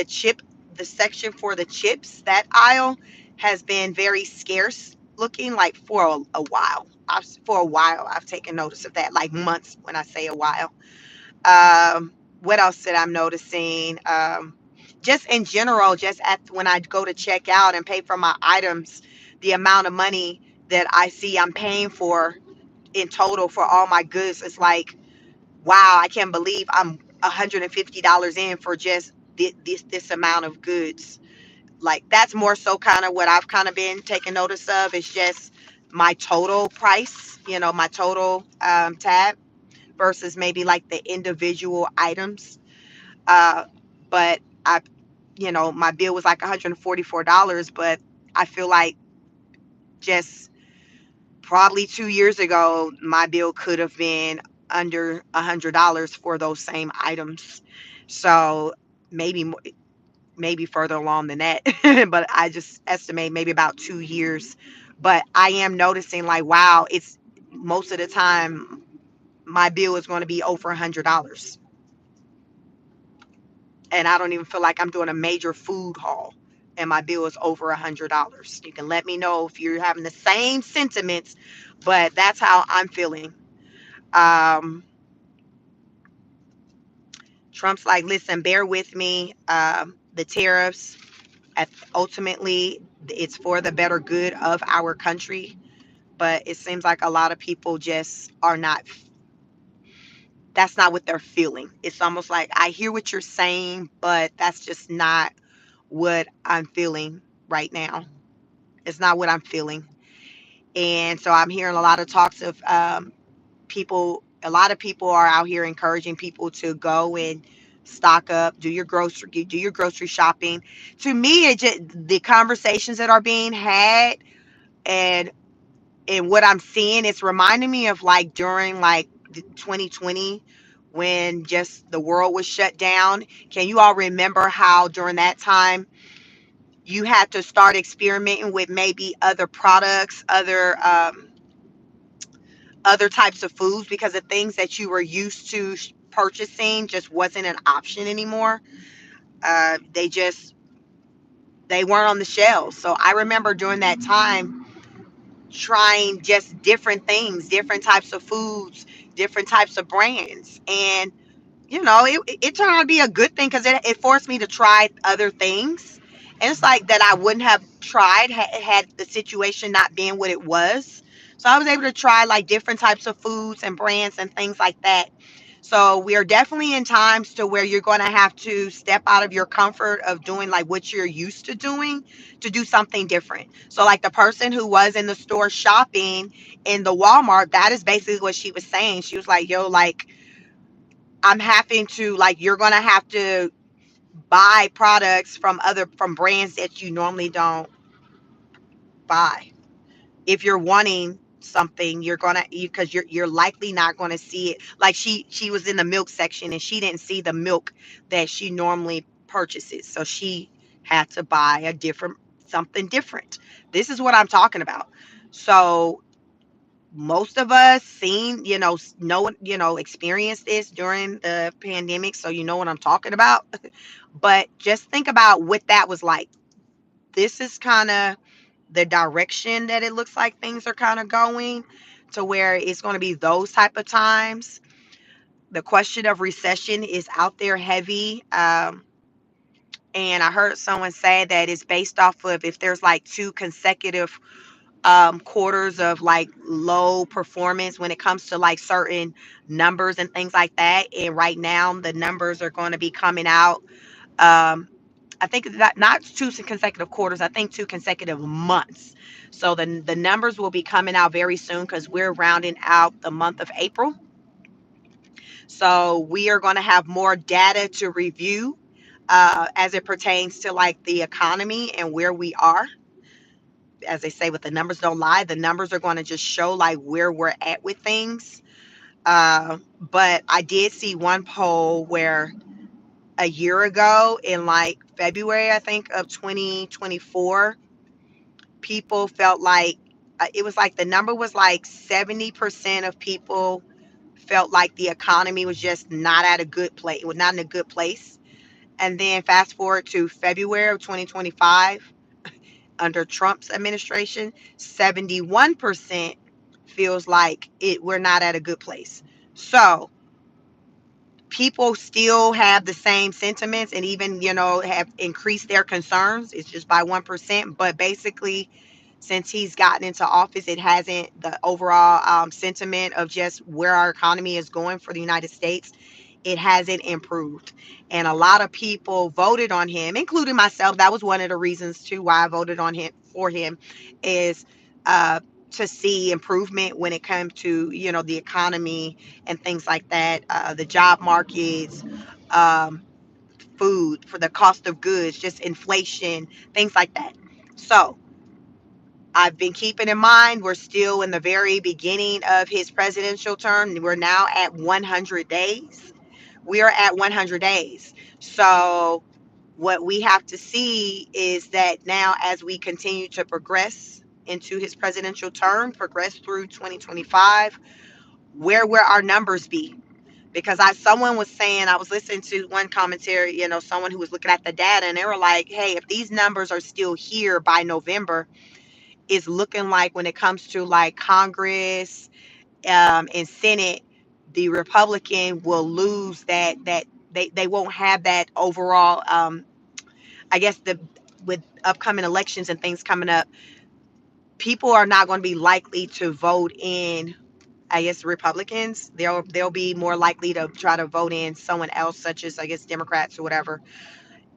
chip, the section for the chips, that aisle has been very scarce looking, like for a while. For a while, I've taken notice of that, like months when I say a while. What else did I'm noticing? Just in general, just when I go to check out and pay for my items, the amount of money that I see I'm paying for in total for all my goods is like, wow, I can't believe I'm $150 in for just this amount of goods. Like that's more so kind of what I've kind of been taking notice of. Is just my total price, my total tab versus maybe like the individual items. Uh, but my bill was like $144, but I feel like just probably 2 years ago, my bill could have been under $100 for those same items. So maybe maybe further along than that, but I just estimate maybe about 2 years. But I am noticing like, wow, it's most of the time my bill is going to be over $100, and I don't even feel like I'm doing a major food haul. And my bill is over $100. You can let me know if you're having the same sentiments, but that's how I'm feeling. Um, Trump's like, listen, bear with me. The tariffs, ultimately, it's for the better good of our country. But it seems like a lot of people just are not, that's not what they're feeling. It's almost like, I hear what you're saying, but that's just not what I'm feeling right now. It's not what I'm feeling. And so I'm hearing a lot of talks of people, a lot of people are out here encouraging people to go and stock up, do your grocery shopping. To me, it just, the conversations that are being had, and what I'm seeing, it's reminding me of like during like 2020 when just the world was shut down. Can you all remember how during that time you had to start experimenting with maybe other products, other types of foods, because the things that you were used to purchasing just wasn't an option anymore. They weren't on the shelves. So I remember during that time trying just different things, different types of foods, different types of brands. And it turned out to be a good thing because it forced me to try other things. And it's like that I wouldn't have tried had the situation not been what it was. So I was able to try like different types of foods and brands and things like that. So we are definitely in times to where you're going to have to step out of your comfort of doing like what you're used to doing to do something different. So like the person who was in the store shopping in the Walmart, that is basically what she was saying. She was like, yo, like, I'm having to, like, you're gonna have to buy products from brands that you normally don't buy. If you're wanting something, you're gonna, because you're likely not gonna see it. Like she was in the milk section and she didn't see the milk that she normally purchases, so she had to buy a different, something different. This is what I'm talking about. So most of us seen, know, experienced this during the pandemic, so you know what I'm talking about. But just think about what that was like. This is kind of the direction that it looks like things are kind of going, to where it's going to be those type of times. The question of recession is out there heavy. And I heard someone say that it's based off of if there's like two consecutive quarters of like low performance when it comes to like certain numbers and things like that. And right now, the numbers are going to be coming out. Um, I think that not two consecutive quarters, I think two consecutive months. So the numbers will be coming out very soon because we're rounding out the month of April. So we are going to have more data to review as it pertains to like the economy and where we are. As they say, with the numbers don't lie, the numbers are going to just show like where we're at with things. But I did see one poll where a year ago in like February, I think, of 2024, people felt like it was like the number was like 70% of people felt like the economy was just not at a good place, was not in a good place. And then fast forward to February of 2025, under Trump's administration, 71% feels like we're not at a good place. So people still have the same sentiments and even, have increased their concerns. It's just by 1%. But basically, since he's gotten into office, it hasn't, the overall sentiment of just where our economy is going for the United States, it hasn't improved. And a lot of people voted on him, including myself. That was one of the reasons too why I voted on him for him, is uh, to see improvement when it comes to the economy and things like that, the job markets, um, food, for the cost of goods, just inflation, things like that. So I've been keeping in mind we're still in the very beginning of his presidential term. We're now at 100 days. We are at 100 days. So what we have to see is that now, as we continue to progress into his presidential term, progress through 2025, where will our numbers be? Because someone was saying, I was listening to one commentary, someone who was looking at the data, and they were like, hey, if these numbers are still here by November, it's looking like when it comes to like Congress, and Senate, the Republican will lose that they won't have that overall. I guess the with upcoming elections and things coming up, people are not going to be likely to vote in, I guess, Republicans. They'll be more likely to try to vote in someone else, such as, I guess, Democrats or whatever.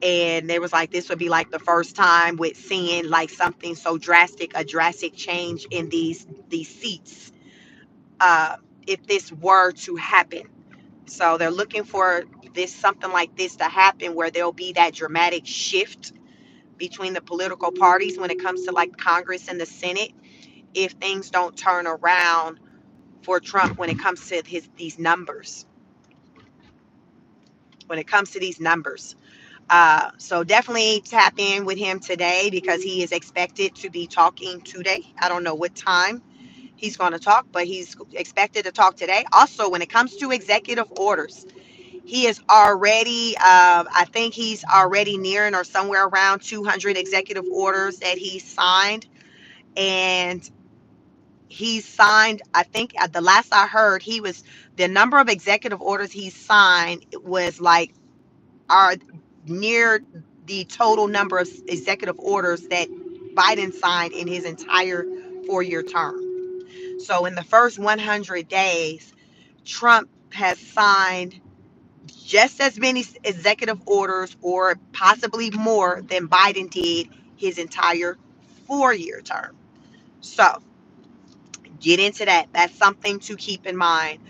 And there was like, this would be like the first time with seeing like something so drastic, a drastic change in these seats, uh, if this were to happen. So they're looking for this, something like this to happen, where there'll be that dramatic shift between the political parties when it comes to like Congress and the Senate, if things don't turn around for Trump when it comes to these numbers. When it comes to these numbers. So definitely tap in with him today, because he is expected to be talking today. I don't know what time he's going to talk, but he's expected to talk today. Also, when it comes to executive orders, he is already, I think he's already nearing or somewhere around 200 executive orders that he signed. And he signed, I think at the last I heard, the number of executive orders he signed was like, are near the total number of executive orders that Biden signed in his entire 4-year term. So in the first 100 days, Trump has signed just as many executive orders, or possibly more, than Biden did his entire 4-year term. So get into that. That's something to keep in mind.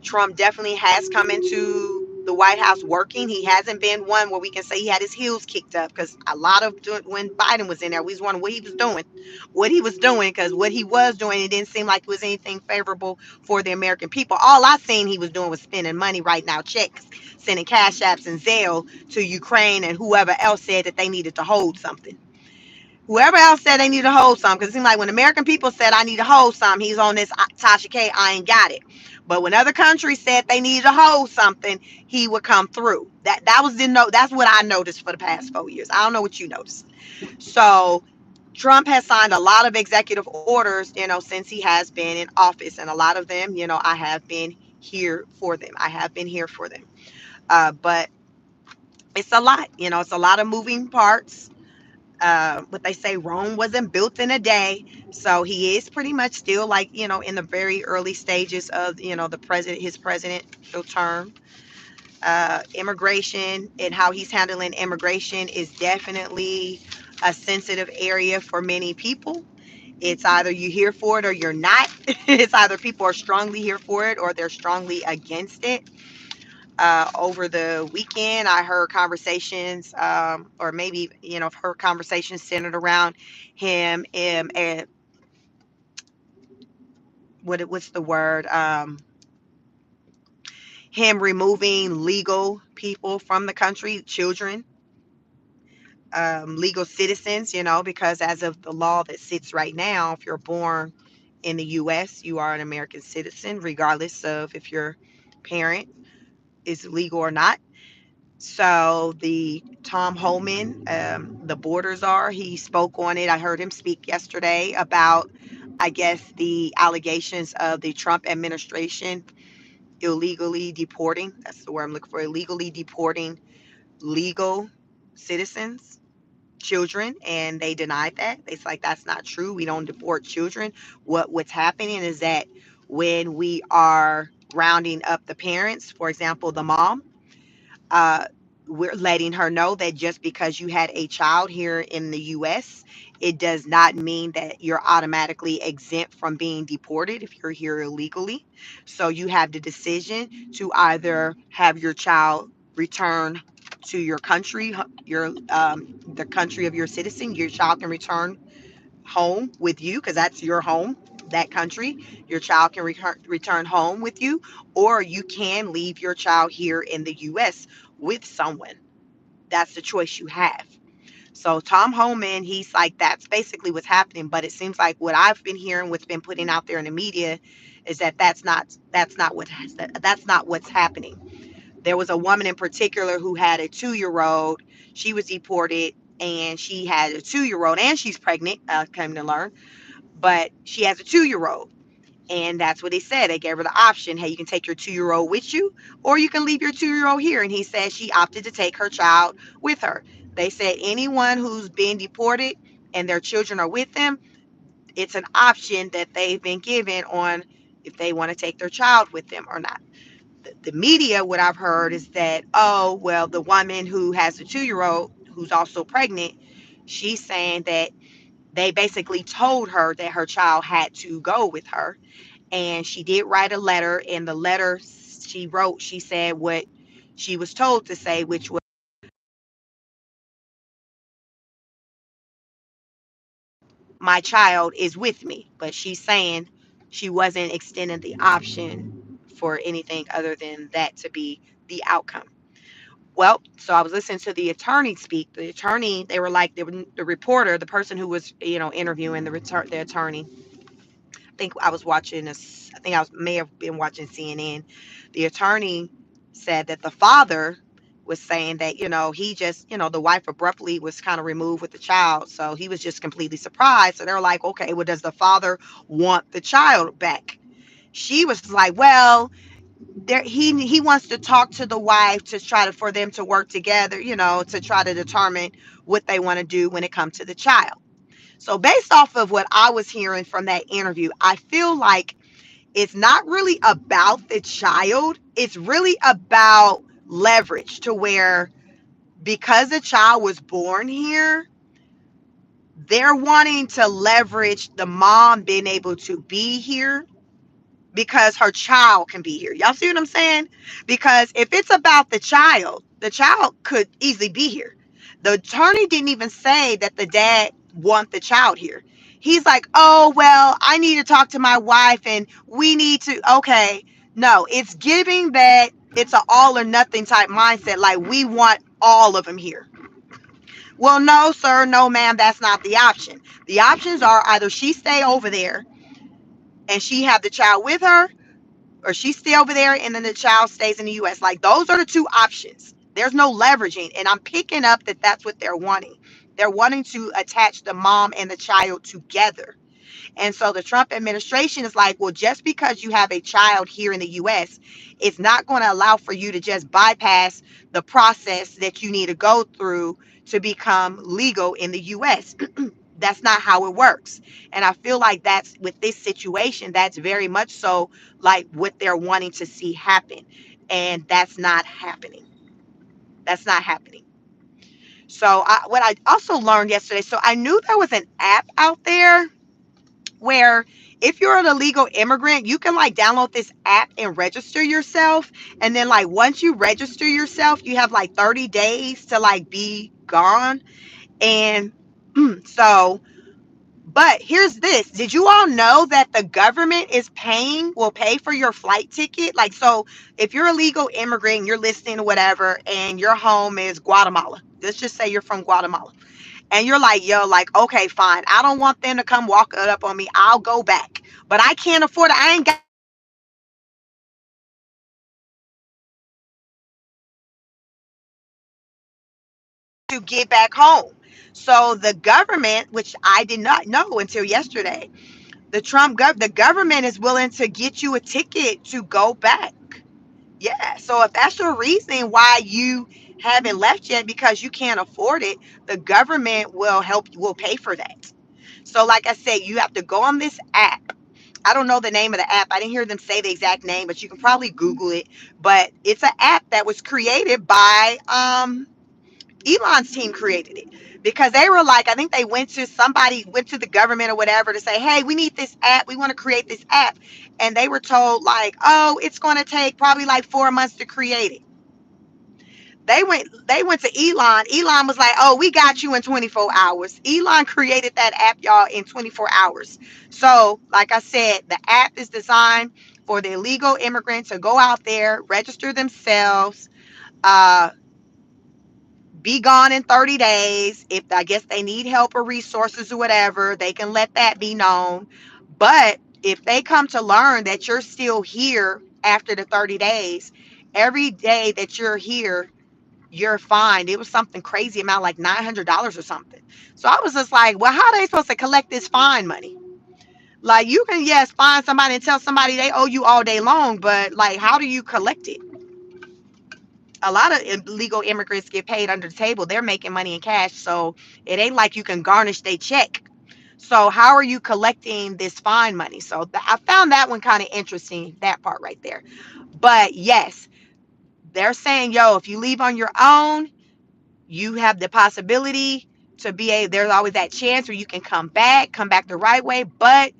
Trump definitely has come into the White House working. He hasn't been one where we can say he had his heels kicked up, because a lot of when Biden was in there, we was wondering what he was doing, because what he was doing, it didn't seem like it was anything favorable for the American people. All I seen he was doing was spending money, right now checks, sending cash apps and Zelle to Ukraine and whoever else said that they needed to hold something. Whoever else said they need to hold some, because it seemed like when American people said I need to hold some, he's on this Tasha K, I ain't got it. But when other countries said they needed to hold something, he would come through. That was the note. That's what I noticed for the past 4 years. I don't know what you noticed. So Trump has signed a lot of executive orders, since he has been in office, and a lot of them, I have been here for them. I have been here for them. But it's a lot. It's a lot of moving parts. What they say, Rome wasn't built in a day. So he is pretty much still, like, in the very early stages of, his presidential term. Immigration and how he's handling immigration is definitely a sensitive area for many people. It's either you're here for it or you're not. It's either people are strongly here for it or they're strongly against it. Over the weekend, I heard conversations, or maybe, heard conversations centered around him, and what's the word? Him removing legal people from the country, children, legal citizens, because as of the law that sits right now, if you're born in the U.S., you are an American citizen, regardless of if your parent is legal or not. So the Tom Homan, the borders are, he spoke on it. I heard him speak yesterday about, I guess, the allegations of the Trump administration illegally deporting. That's the word I'm looking for. Illegally deporting legal citizens, children, and they denied that. It's like, that's not true. We don't deport children. What's happening is that when we are rounding up the parents, for example, the mom. uh, we're letting her know that just because you had a child here in the US, it does not mean that you're automatically exempt from being deported if you're here illegally. So you have the decision to either have your child return to your country, your the country of your citizen. Your child can return home with you because that's your home, that country. Your child can return home with you, or you can leave your child here in the US with someone. That's the choice you have. So Tom Homan, he's like, that's basically what's happening. But it seems like what I've been hearing, what's been putting out there in the media, is that that's not what's happening. There was a woman in particular who had a 2-year old. She was deported, and she had a 2-year old, and she's pregnant. Came to learn, but she has a 2-year old. And that's what they said. They gave her the option, hey, you can take your 2-year old with you, or you can leave your 2-year old here. And he said she opted to take her child with her. They said anyone who's being deported and their children are with them, it's an option that they've been given on if they want to take their child with them or not. The media, what I've heard is that, oh, well, the woman who has a 2-year old who's also pregnant, she's saying that they basically told her that her child had to go with her. And she did write a letter. And the letter she wrote, she said what she was told to say, which was, my child is with me. But she's saying she wasn't extending the option for anything other than that to be the outcome. Well, so I was listening to the attorney speak. The attorney, they were like, the reporter, the person who was, interviewing the attorney. I think I was watching this. I think may have been watching CNN. The attorney said that the father was saying that, he just, the wife abruptly was kind of removed with the child. So he was just completely surprised. So they're like, okay, well, does the father want the child back? She was like, well, there he wants to talk to the wife to try to for them to work together, to try to determine what they want to do when it comes to the child. So based off of what I was hearing from that interview, I feel like it's not really about the child. It's really about leverage, to where because the child was born here, they're wanting to leverage the mom being able to be here because her child can be here. Y'all see what I'm saying? Because if it's about the child could easily be here. The attorney didn't even say that the dad want the child here. He's like, oh, well, I need to talk to my wife and we need to, okay. No, it's giving that it's an all or nothing type mindset. Like, we want all of them here. Well, no, sir, no, ma'am, that's not the option. The options are either she stay over there and she have the child with her, or she stay over there and then the child stays in the US. Like, those are the two options. There's no leveraging. And I'm picking up that that's what they're wanting. They're wanting to attach the mom and the child together. And so the Trump administration is like, well, just because you have a child here in the US, it's not going to allow for you to just bypass the process that you need to go through to become legal in the US. That's not how it works. And I feel like that's with this situation, that's very much so like what they're wanting to see happen. And that's not happening. That's not happening. So what I also learned yesterday, so I knew there was an app out there where if you're an illegal immigrant, you can like download this app and register yourself. And then like once you register yourself, you have like 30 days to like be gone. And so, but here's this. Did you all know that the government will pay for your flight ticket? Like, so if you're a legal immigrant, you're listening or whatever, and your home is Guatemala. Let's just say you're from Guatemala. And you're like, yo, like, okay, fine. I don't want them to come walk up on me. I'll go back. But I can't afford it. I ain't got to get back home. So the government, which I did not know until yesterday, the government is willing to get you a ticket to go back. Yeah. So if that's your reason why you haven't left yet because you can't afford it, the government will pay for that. So like I said, you have to go on this app. I don't know the name of the app. I didn't hear them say the exact name, but you can probably Google it. But it's an app that was created by Elon's team created it because they were like, I think they went to the government or whatever to say, hey, we need this app. We want to create this app. And they were told like, oh, it's going to take probably like 4 months to create it. They went to Elon. Elon was like, oh, we got you in 24 hours. Elon created that app, y'all, in 24 hours. So, like I said, the app is designed for the illegal immigrants to go out there, register themselves, uh, be gone in 30 days. If I guess they need help or resources or whatever, they can let that be known. But if they come to learn that you're still here after the 30 days, every day that you're here, you're fined. It was something crazy amount, like $900 or something. So I was just like, well, how are they supposed to collect this fine money? Like, you can, yes, find somebody and tell somebody they owe you all day long, but like, how do you collect it? A lot of illegal immigrants get paid under the table. They're making money in cash, so it ain't like you can garnish their check. So how are you collecting this fine money? So I found that one kind of interesting, that part right there. But yes, they're saying, yo, if you leave on your own, you have the possibility to be there's always that chance where you can come back the right way. But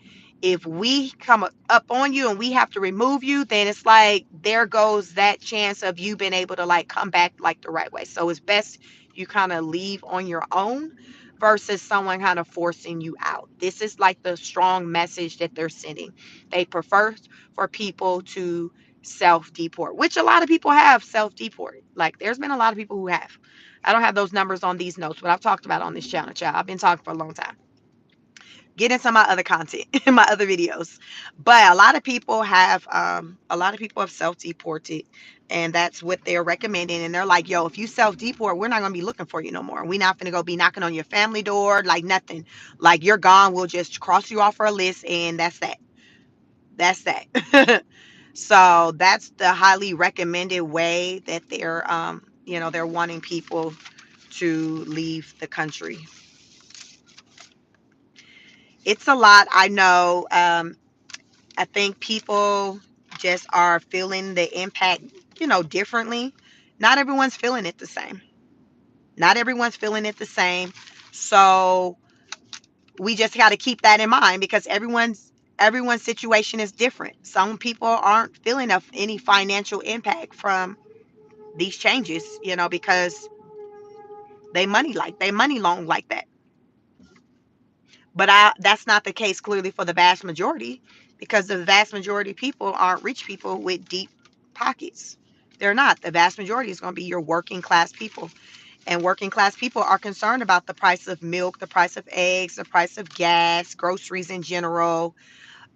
if we come up on you and we have to remove you, then it's like there goes that chance of you being able to like come back like the right way. So it's best you kind of leave on your own versus someone kind of forcing you out. This is like the strong message that they're sending. They prefer for people to self deport, which a lot of people have self deported. Like, there's been a lot of people who have. I don't have those numbers on these notes, but I've talked about it on this channel, child. I've been talking for a long time. Get into my other content in my other videos. But a lot of people have self-deported, and that's what they're recommending. And they're like, yo, if you self-deport, we're not gonna be looking for you no more. We're not gonna go be knocking on your family door, like nothing. Like, you're gone. We'll just cross you off our list, and that's that. That's that. So that's the highly recommended way that they're wanting people to leave the country. It's a lot, I know. I think people just are feeling the impact, differently. Not everyone's feeling it the same. Not everyone's feeling it the same. So we just got to keep that in mind because everyone's situation is different. Some people aren't feeling any financial impact from these changes, because they money long like that. But that's not the case clearly for the vast majority, because the vast majority of people aren't rich people with deep pockets. They're not. The vast majority is going to be your working class people. And working class people are concerned about the price of milk, the price of eggs, the price of gas, groceries in general,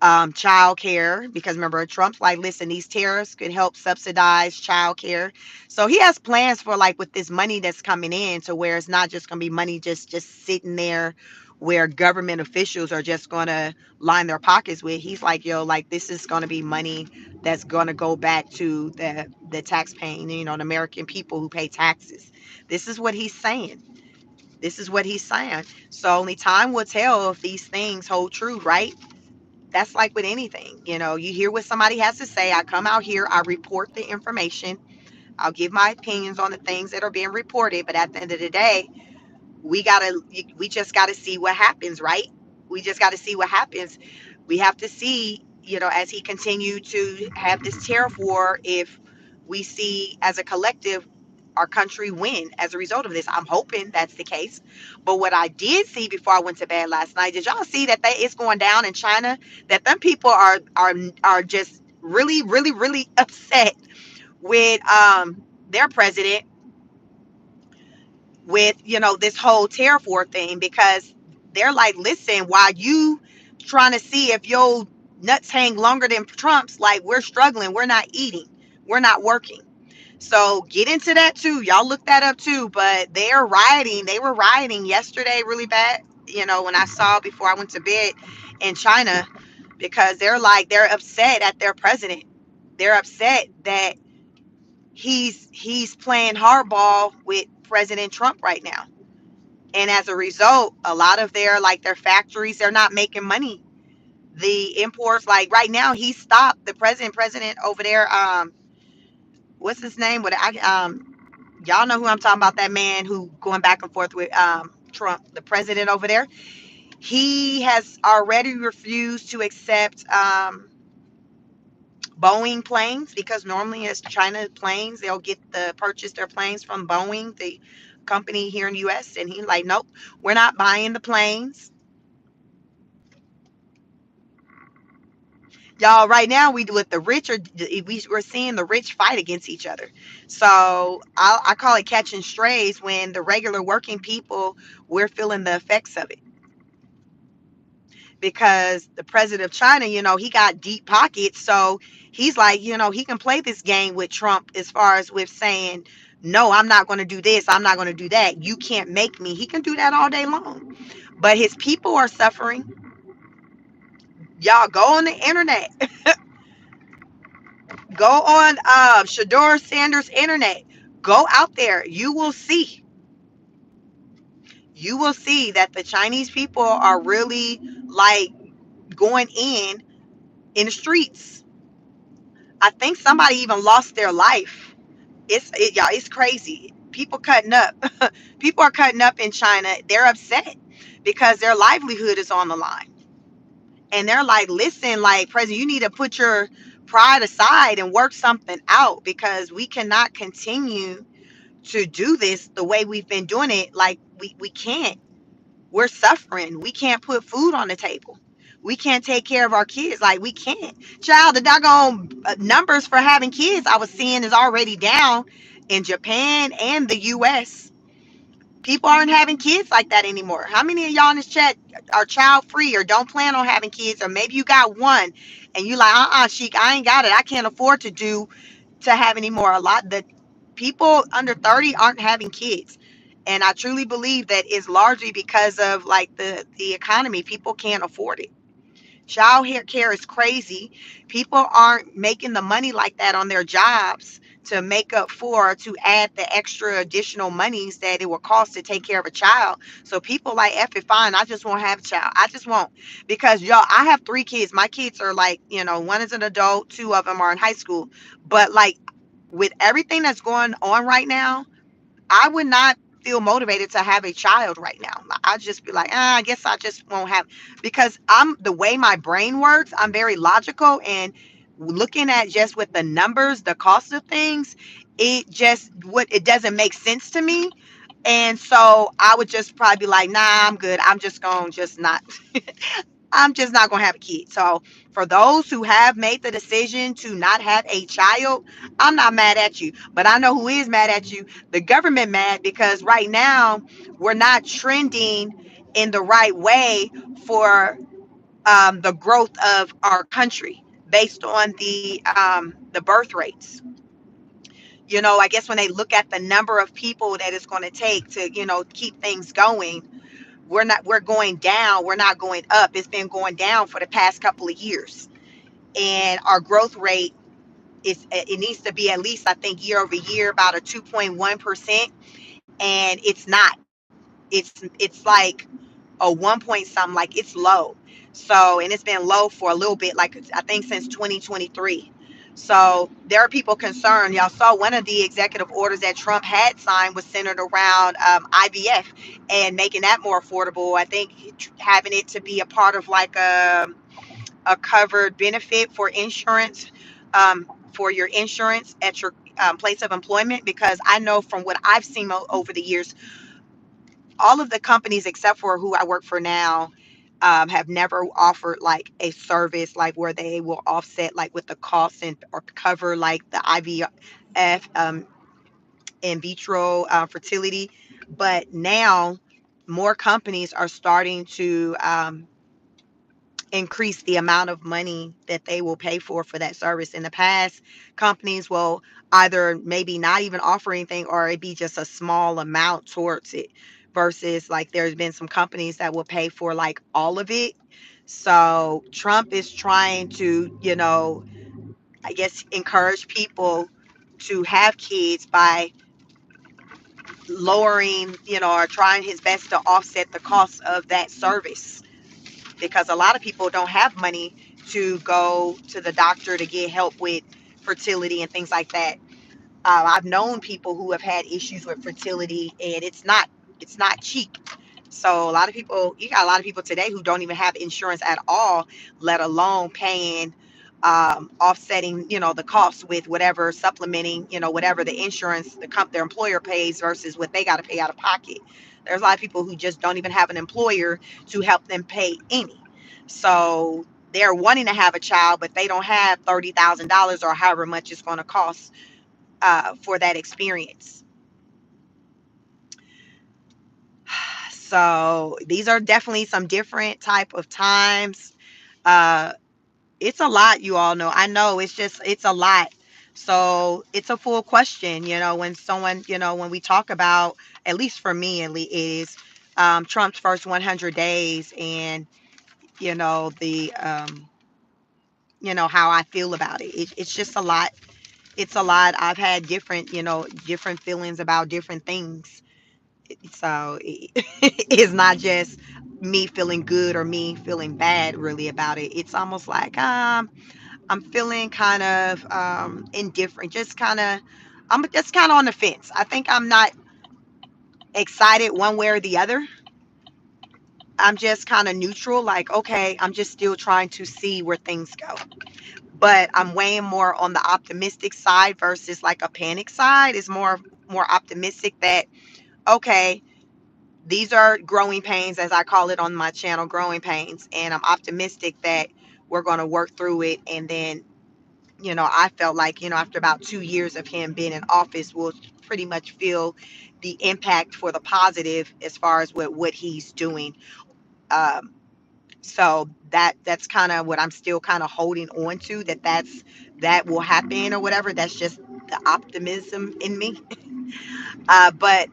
childcare. Because remember, Trump's like, listen, these tariffs could help subsidize childcare. So he has plans for, like, with this money that's coming in, to where it's not just going to be money just sitting there where government officials are just going to line their pockets with. He's like, yo, like, this is going to be money that's going to go back to the tax paying, the American people who pay taxes. This is what he's saying. This is what he's saying. So only time will tell if these things hold true, right? That's like with anything. You hear what somebody has to say. I come out here, I report the information. I'll give my opinions on the things that are being reported. But at the end of the day, we just gotta see what happens, right? We just gotta see what happens. We have to see, as he continued to have this tariff war, if we see as a collective our country win as a result of this. I'm hoping that's the case. But what I did see before I went to bed last night, did y'all see that it's going down in China? That them people are just really, really, really upset with their president, with this whole tariff war thing, because they're like, listen, while you trying to see if your nuts hang longer than Trump's, like, we're struggling, we're not eating, we're not working. So get into that too. Y'all look that up too. But they're rioting. They were rioting yesterday really bad, when I saw before I went to bed in China, because they're upset at their president. They're upset that he's playing hardball with President Trump right now. And as a result, a lot of their factories, they're not making money. the imports. Like right now, he stopped the president over there. What's his name? What I y'all know who I'm talking about? That man who going back and forth with Trump, the president over there. He has already refused to accept Boeing planes, because normally it's China planes. They'll get the purchase their planes from Boeing, the company here in the US. And he's like, nope, we're not buying the planes. Y'all, right now we with the rich are we're seeing the rich fight against each other. So I call it catching strays, when the regular working people, we're feeling the effects of it, because the president of China, he got deep pockets. So he's like, he can play this game with Trump, as far as with saying, no, I'm not going to do this, I'm not going to do that, you can't make me. He can do that all day long, but his people are suffering. Y'all go on the internet, go on Shador Sanders internet, go out there, you will see that the Chinese people are really like going in the streets. I think somebody even lost their life. Y'all, it's crazy. People cutting up. People are cutting up in China. They're upset because their livelihood is on the line. And they're like, listen, like, President, you need to put your pride aside and work something out, because we cannot continue to do this the way we've been doing it. Like, we can't. We're suffering. We can't put food on the table. We can't take care of our kids. Like, we can't. Child, the doggone numbers for having kids I was seeing is already down in Japan and the US. People aren't having kids like that anymore. How many of y'all in this chat are child free or don't plan on having kids? Or maybe you got one and you like, Sheik, I ain't got it. I can't afford to have any more. A lot the people under 30 aren't having kids. And I truly believe that is largely because of like the economy. People can't afford it. Child care is crazy. People aren't making the money like that on their jobs to make up for, to add the extra additional monies that it will cost to take care of a child. So people like, F it, fine, I just won't have a child. I just won't. Because y'all, I have 3 kids. My kids are like, one is an adult, 2 of them are in high school. But like, with everything that's going on right now, I would not feel motivated to have a child right now. I'd just be like, I guess I just won't have, because I'm the way my brain works, I'm very logical, and looking at just with the numbers, the cost of things, it doesn't make sense to me. And so I would just probably be like, nah, I'm good. I'm just not gonna have a kid. So for those who have made the decision to not have a child, I'm not mad at you. But I know who is mad at you. The government mad, because right now we're not trending in the right way for the growth of our country based on the birth rates. I guess when they look at the number of people that it's going to take to, keep things going, we're going down, we're not going up. It's been going down for the past couple of years, and our growth rate it needs to be at least, I think, year over year about a 2.1%, and it's not. It's like a 1 point something, like it's low. So, and it's been low for a little bit, like I think since 2023. So there are people concerned. Y'all saw one of the executive orders that Trump had signed was centered around IVF and making that more affordable. I think having it to be a part of like a covered benefit for insurance, for your insurance at your place of employment. Because I know from what I've seen over the years, all of the companies except for who I work for now have never offered like a service like where they will offset like with the costs and or cover like the IVF, in vitro fertility. But now more companies are starting to increase the amount of money that they will pay for that service. In the past, companies will either maybe not even offer anything, or it be just a small amount towards it, versus like there's been some companies that will pay for like all of it. So Trump is trying to, I guess, encourage people to have kids by lowering, or trying his best to offset the cost of that service, because a lot of people don't have money to go to the doctor to get help with fertility and things like that. I've known people who have had issues with fertility, and it's not cheap. So a lot of people, you got a lot of people today who don't even have insurance at all, let alone paying, offsetting, the costs with whatever, supplementing, whatever the insurance their employer pays versus what they got to pay out of pocket. There's a lot of people who just don't even have an employer to help them pay any. So they're wanting to have a child, but they don't have $30,000 or however much it's going to cost for that experience. So these are definitely some different type of times. Uh, it's a lot, you all know. I know it's a lot. So it's a full question, when someone, when we talk about, at least for me, at least is Trump's first 100 days, and the how I feel about it. It's just a lot. It's a lot. I've had different feelings about different things. So it's not just me feeling good or me feeling bad really about it. It's almost like I'm feeling kind of indifferent, just kind of I'm just kind of on the fence. I think I'm not excited one way or the other. I'm just kind of neutral, like, okay, I'm just still trying to see where things go. But I'm weighing more on the optimistic side versus like a panic side. Is more optimistic that, okay, these are growing pains, as I call it on my channel, growing pains. And I'm optimistic that we're going to work through it. And then, I felt like, after about 2 years of him being in office, we'll pretty much feel the impact for the positive as far as what he's doing. Um, so that's kind of what I'm still kind of holding on to, that will happen or whatever. That's just the optimism in me. But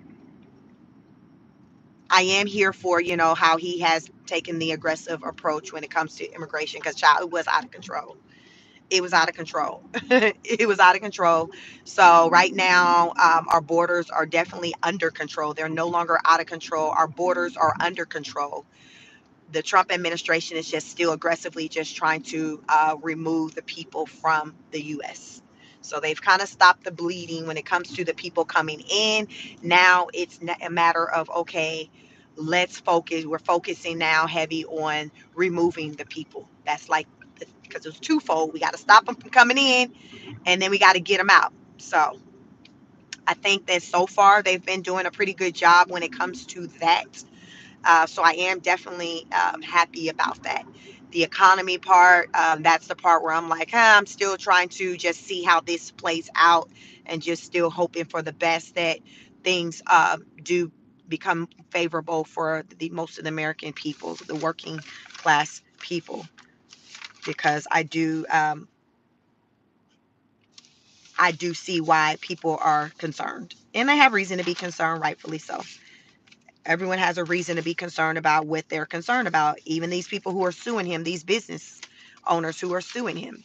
I am here for, how he has taken the aggressive approach when it comes to immigration, because child, it was out of control. It was out of control. It was out of control. So right now, our borders are definitely under control. They're no longer out of control. Our borders are under control. The Trump administration is just still aggressively just trying to remove the people from the U.S. So they've kind of stopped the bleeding when it comes to the people coming in. Now it's a matter of, okay, let's focus. We're focusing now heavy on removing the people. That's like, because it's twofold. We got to stop them from coming in, and then we got to get them out. So I think that so far they've been doing a pretty good job when it comes to that. So I am definitely happy about that. The economy part, that's the part where I'm like, I'm still trying to just see how this plays out, and just still hoping for the best, that things do become favorable for the most of the American people, the working class people, because I do see why people are concerned, and they have reason to be concerned, rightfully so. Everyone has a reason to be concerned about what they're concerned about. Even these people who are suing him, these business owners who are suing him,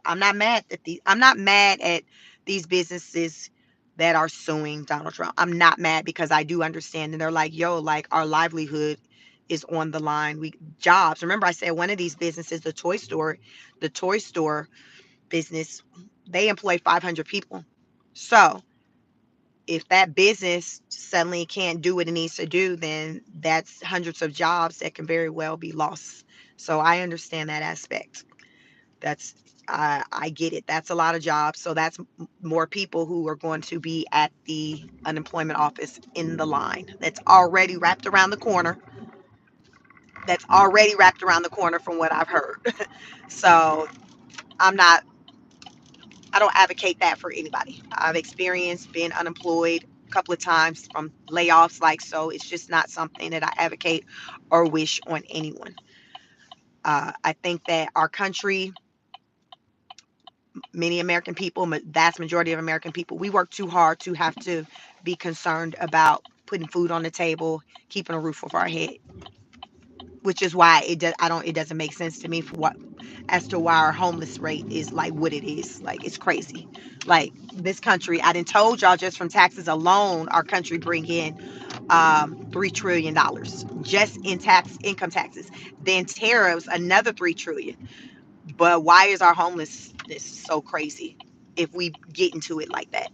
I'm not mad at these businesses that are suing Donald Trump. I'm not mad, because I do understand, and they're like, yo, like, our livelihood is on the line. We jobs. Remember, I said one of these businesses, the toy store business, they employ 500 people. So if that business suddenly can't do what it needs to do, then that's hundreds of jobs that can very well be lost. So I understand that aspect. That's I get it. That's a lot of jobs. So that's more people who are going to be at the unemployment office in the line. That's already wrapped around the corner. That's already wrapped around the corner from what I've heard. So I'm not I don't advocate that for anybody. I've experienced being unemployed a couple of times from layoffs, like, so it's just not something that I advocate or wish on anyone. I think that our country, many American people, vast majority of American people, we work too hard to have to be concerned about putting food on the table, keeping a roof over our head, which is why it doesn't make sense to me for what as to why our homeless rate is like what it is. Like, it's crazy. Like, this country, I done told y'all, just from taxes alone, our country bring in $3 trillion just in income taxes. Then tariffs, another 3 trillion. But why is our homelessness so crazy if we get into it like that?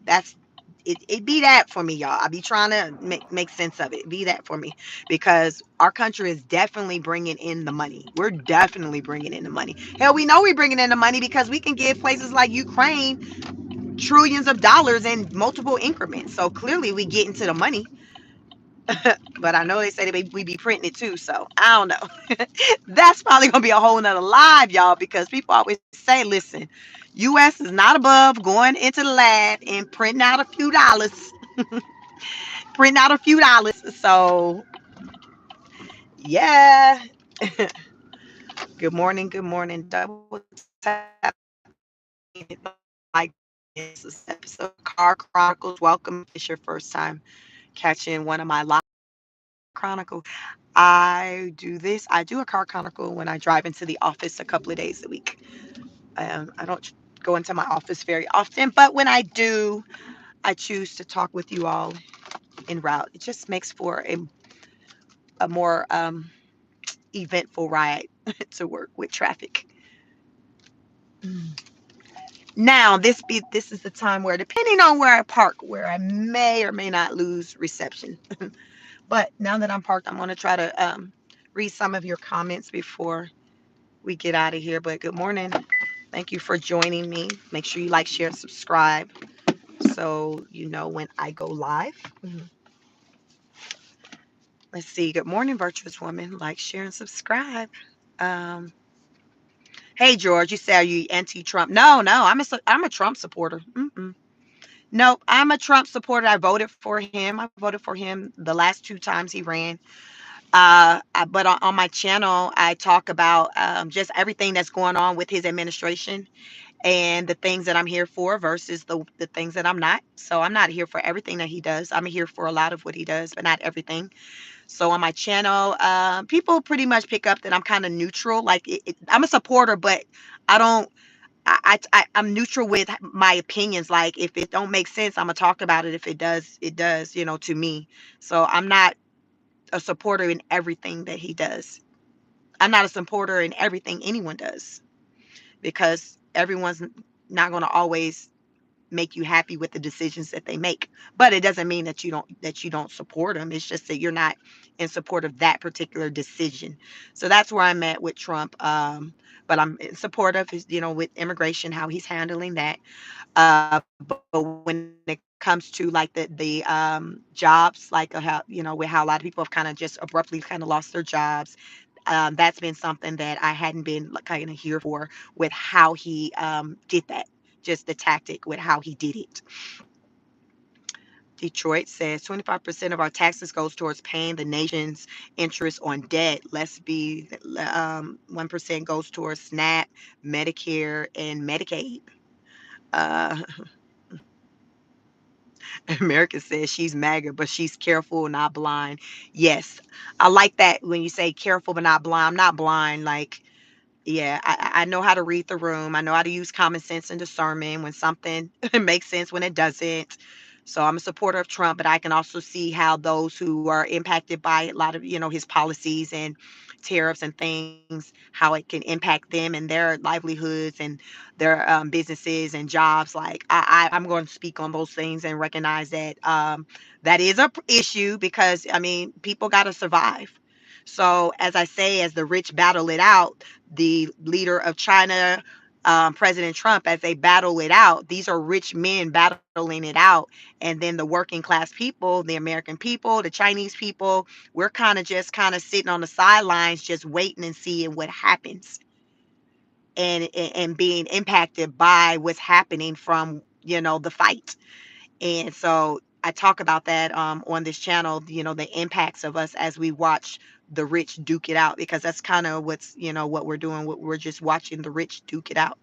That's it. It be that for me, y'all. I be trying to make sense of it. Be that for me, because our country is definitely bringing in the money. We're definitely bringing in the money. Hell, we know we're bringing in the money because we can give places like Ukraine trillions of dollars in multiple increments. So clearly we get into the money. But I know they say that we be printing it too. So I don't know. That's probably gonna be a whole nother live, y'all, because people always say, listen, US is not above going into the lab and printing out a few dollars. Printing out a few dollars. So yeah. Good morning, good morning. Double tap like this is episode of Car Chronicles. Welcome. If it's your first time catching one of my live chronicles. I do a car chronicle when I drive into the office a couple of days a week. I don't go into my office very often, but when I do, I choose to talk with you all en route. It just makes for a more eventful ride to work with traffic. Now, this is the time where, depending on where I park, where I may or may not lose reception. But now that I'm parked, I'm going to try to read some of your comments before we get out of here. But good morning. Thank you for joining me. Make sure you like, share, and subscribe so you know when I go live. Let's see. Good morning, virtuous woman. Like, share, and subscribe. Um, hey, George, you say, are you anti-Trump? No, no, I'm a Trump supporter. Mm-mm. No, I'm a Trump supporter. I voted for him. I voted for him the last two times he ran. But on my channel, I talk about just everything that's going on with his administration and the things that I'm here for versus the things that I'm not. So I'm not here for everything that he does. I'm here for a lot of what he does, but not everything. So on my channel, people pretty much pick up that I'm kind of neutral. Like I'm a supporter, but I don't. I'm neutral with my opinions. Like if it don't make sense, I'm gonna talk about it. If it does, it does. To me. So I'm not a supporter in everything that he does. I'm not a supporter in everything anyone does because everyone's not going to always make you happy with the decisions that they make. But it doesn't mean that you don't support them. It's just that you're not in support of that particular decision. So that's where I'm at with Trump. But I'm in support of his, with immigration, how he's handling that. But when it comes to like the jobs, like how with how a lot of people have kind of just abruptly kind of lost their jobs, that's been something that I hadn't been like kind of here for with how he did that, just the tactic with how he did it. Detroit says 25% of our taxes goes towards paying the nation's interest on debt. Let's be 1% goes towards SNAP, Medicare, and Medicaid. Uh, America says she's MAGA, but she's careful, not blind. Yes, I like that when you say careful but not blind. I'm not blind. Like, yeah, I know how to read the room. I know how to use common sense and discernment when something makes sense, when it doesn't. So I'm a supporter of Trump, but I can also see how those who are impacted by a lot of, his policies and tariffs and things, how it can impact them and their livelihoods and their businesses and jobs. Like I'm going to speak on those things and recognize that that is a issue because I mean people got to survive. So as I say, as the rich battle it out, the leader of China, President Trump, as they battle it out, these are rich men battling it out. And then the working class people, the American people, the Chinese people, we're kind of sitting on the sidelines, just waiting and seeing what happens and being impacted by what's happening from, the fight. And so I talk about that on this channel, the impacts of us as we watch the rich duke it out, because that's kind of what we're doing. We're just watching the rich duke it out.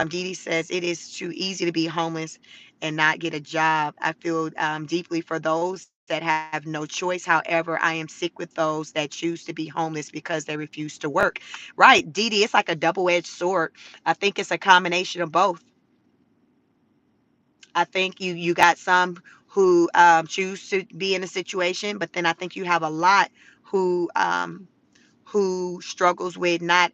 Dee Dee says it is too easy to be homeless and not get a job. I feel deeply for those that have no choice. However, I am sick with those that choose to be homeless because they refuse to work. Right, Dee Dee, it's like a double-edged sword. I think it's a combination of both. I think you got some who choose to be in a situation, but then I think you have a lot who struggles with not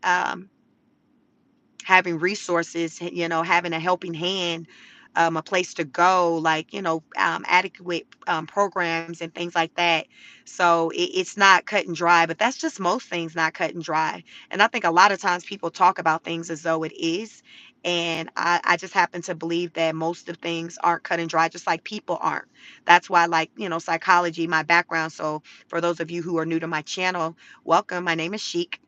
having resources, having a helping hand, a place to go, like, adequate programs and things like that. So it's not cut and dry, but that's just most things not cut and dry. And I think a lot of times people talk about things as though it is. And I just happen to believe that most of things aren't cut and dry, just like people aren't. That's why, like, psychology, my background. So for those of you who are new to my channel, welcome. My name is Sheik.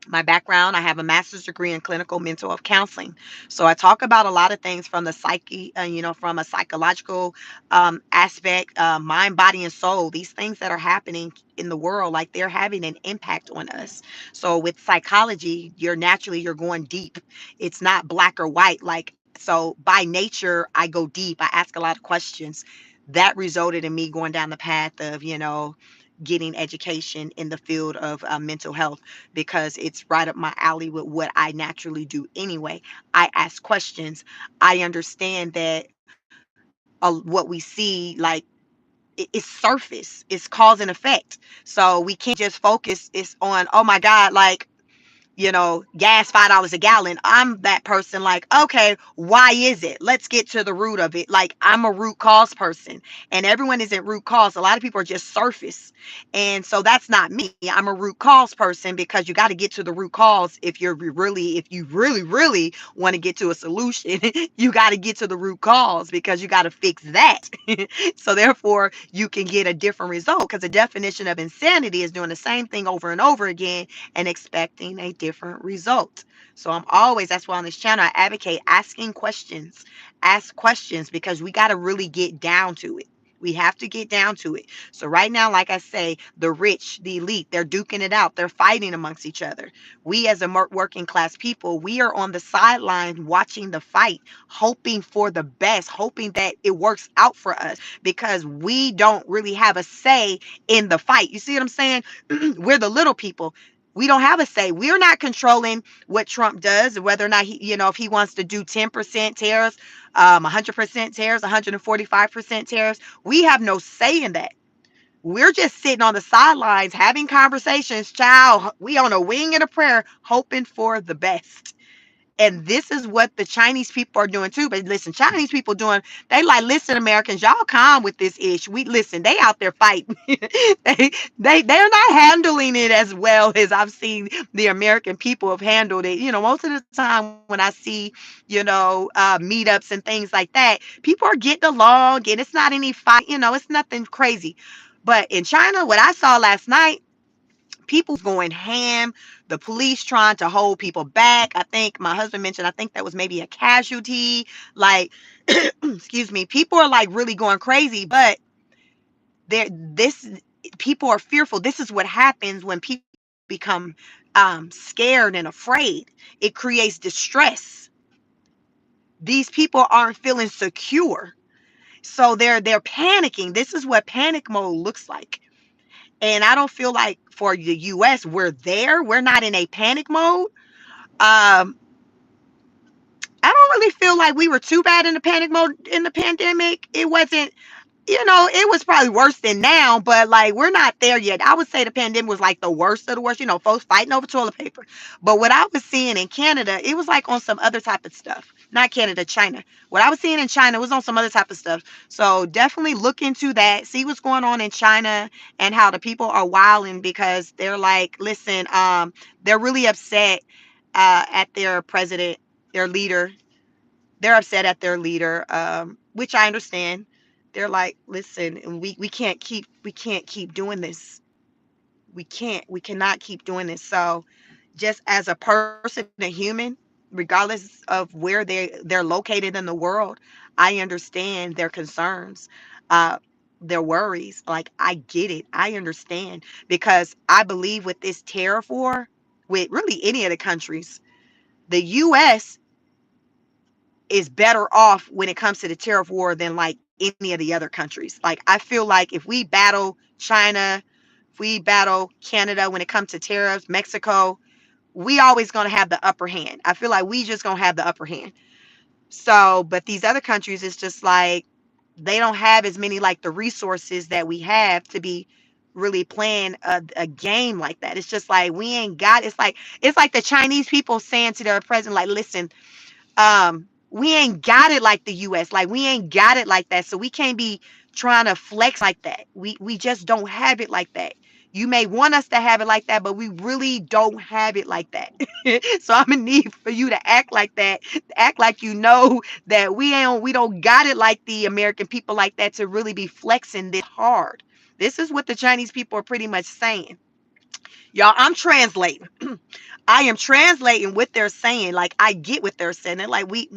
My background, I have a master's degree in clinical mental health counseling. So I talk about a lot of things from the psyche, from a psychological aspect, mind, body, and soul. These things that are happening in the world, like, they're having an impact on us. So with psychology, you're going deep. It's not black or white. Like, so by nature, I go deep. I ask a lot of questions. That resulted in me going down the path of, getting education in the field of mental health, because it's right up my alley with what I naturally do anyway. I ask questions. I understand that what we see, like, it's surface, it's cause and effect. So we can't just focus it's on, oh my God, like, gas $5 a gallon. I'm that person, like, okay, why is it? Let's get to the root of it. Like, I'm a root cause person, and everyone isn't root cause. A lot of people are just surface. And so that's not me. I'm a root cause person, because you got to get to the root cause. If you really, really want to get to a solution, you got to get to the root cause, because you got to fix that. So therefore you can get a different result, because the definition of insanity is doing the same thing over and over again and expecting a different result. So that's why on this channel I advocate asking questions. Ask questions, because we got to really get down to it. We have to get down to it. So right now, like I say, the rich, the elite, they're duking it out. They're fighting amongst each other. We, as a working class people, we are on the sideline watching the fight, hoping for the best, hoping that it works out for us, because we don't really have a say in the fight. You see what I'm saying? We're the little people. We don't have a say. We're not controlling what Trump does, whether or not if he wants to do 10% tariffs, 100% tariffs, 145% tariffs. We have no say in that. We're just sitting on the sidelines having conversations. Child, we on a wing and a prayer, hoping for the best. And this is what the Chinese people are doing too. But listen, Chinese people they like, listen, Americans, y'all calm with this ish. They out there fighting. They're not handling it as well as I've seen the American people have handled it. Most of the time when I see, meetups and things like that, people are getting along, and it's not any fight, it's nothing crazy. But in China, what I saw last night, people going ham, the police trying to hold people back. I think my husband mentioned, I think that was maybe a casualty. Like, excuse me, people are like really going crazy, but this people are fearful. This is what happens when people become scared and afraid. It creates distress. These people aren't feeling secure. So they're panicking. This is what panic mode looks like. And I don't feel like for the US, we're there. We're not in a panic mode. Um, I don't really feel like we were too bad in the panic mode in the pandemic. It wasn't, it was probably worse than now, but like, we're not there yet. I would say the pandemic was like the worst of the worst, folks fighting over toilet paper. But what I was seeing in Canada, it was like on some other type of stuff. Not Canada, China. What I was seeing in China was on some other type of stuff. So definitely look into that. See what's going on in China and how the people are wilding, because they're like, listen, they're really upset at their president, their leader. They're upset at their leader, which I understand. They're like, listen, we can't keep doing this. We cannot keep doing this. So just as a person, a human, regardless of where they're located in the world, I understand their concerns, uh, their worries. Like, I get it. I understand, because I believe with this tariff war, with really any of the countries, the US is better off when it comes to the tariff war than like any of the other countries. Like, I feel like if we battle China, if we battle Canada when it comes to tariffs, Mexico, we always going to have the upper hand. I feel like we just going to have the upper hand. So, but these other countries, it's just like, They don't have as many like the resources that we have to be really playing a game like that. It's just like we ain't got. It's like the Chinese people saying to their president, like, listen, we ain't got it like the US. Like we ain't got it like that. So we can't be trying to flex like that. We just don't have it like that. You may want us to have it like that, but we really don't have it like that. So I'm gonna need for you to act like that, act like you know that we don't got it like the American people like that to really be flexing this hard. This is what the Chinese people are pretty much saying. Y'all, I'm translating. I am translating what they're saying. Like I get what they're saying. They're like we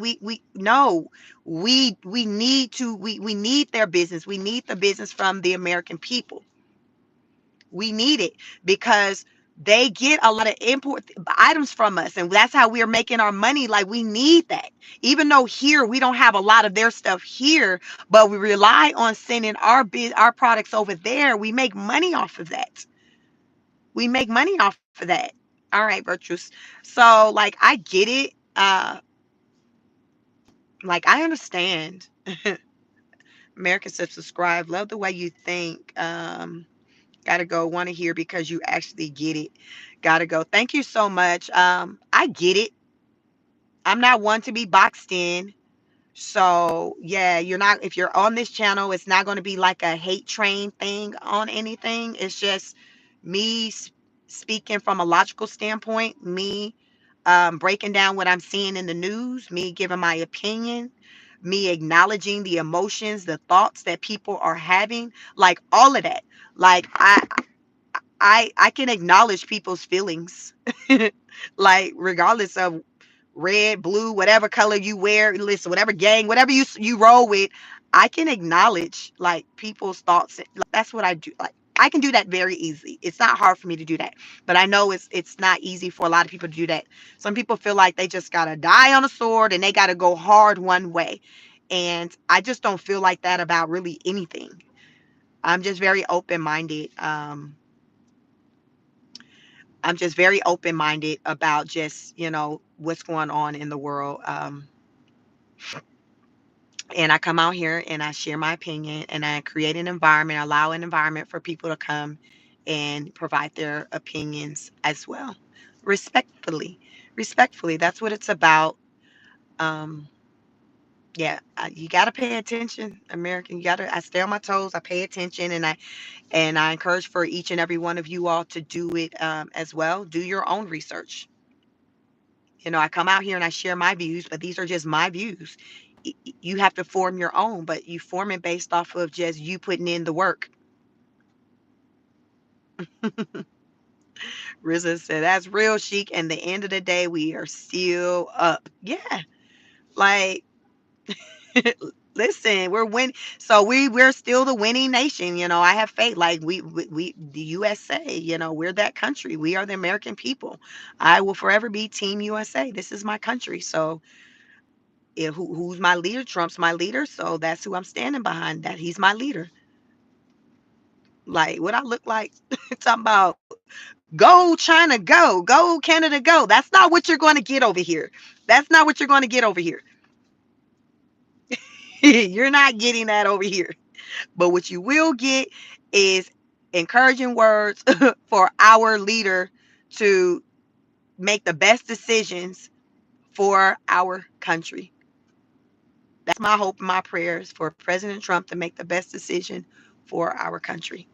no, we need to we need their business. We need the business from the American people. We need it because they get a lot of import items from us, and that's how we're making our money. Like we need that. Even though here we don't have a lot of their stuff here, but we rely on sending our products over there. We make money off of that. We make money off of that. All right, virtuous. So like I get it. Like I understand. American said subscribe. Love the way you think. Gotta go. Want to hear because you actually get it. Gotta go. Thank you so much. I get it. I'm not one to be boxed in. So yeah, you're not, if you're on this channel, it's not going to be like a hate train thing on anything. It's just me speaking from a logical standpoint, me breaking down what I'm seeing in the news, me giving my opinion, me acknowledging the emotions, the thoughts that people are having, like all of that. Like I can acknowledge people's feelings. Like regardless of red, blue, whatever color you wear, listen, whatever gang, whatever you roll with, I can acknowledge like people's thoughts. Like, that's what I do. Like I can do that very easily. It's not hard for me to do that. But I know it's not easy for a lot of people to do that. Some people feel like they just gotta die on a sword and they gotta go hard one way. And I just don't feel like that about really anything. I'm just very open minded. I'm just very open minded about just, what's going on in the world. And I come out here and I share my opinion and I create an environment, allow an environment for people to come and provide their opinions as well. Respectfully. Respectfully. That's what it's about. Um, yeah, you got to pay attention, American. You got to, I stay on my toes. I pay attention and I encourage for each and every one of you all to do it as well. Do your own research. I come out here and I share my views, but these are just my views. You have to form your own, but you form it based off of just you putting in the work. RZA said, that's real chic. And the end of the day, we are still up. Yeah. Like, listen, we're winning. So we're still the winning nation. I have faith. Like the USA, we're that country. We are the American people. I will forever be Team USA. This is my country. So who's my leader? Trump's my leader. So that's who I'm standing behind. That he's my leader. Like what I look like, talking about go China, go Canada, go. That's not what you're going to get over here. That's not what you're going to get over here. You're not getting that over here. But what you will get is encouraging words for our leader to make the best decisions for our country. That's my hope and my prayers for President Trump to make the best decision for our country.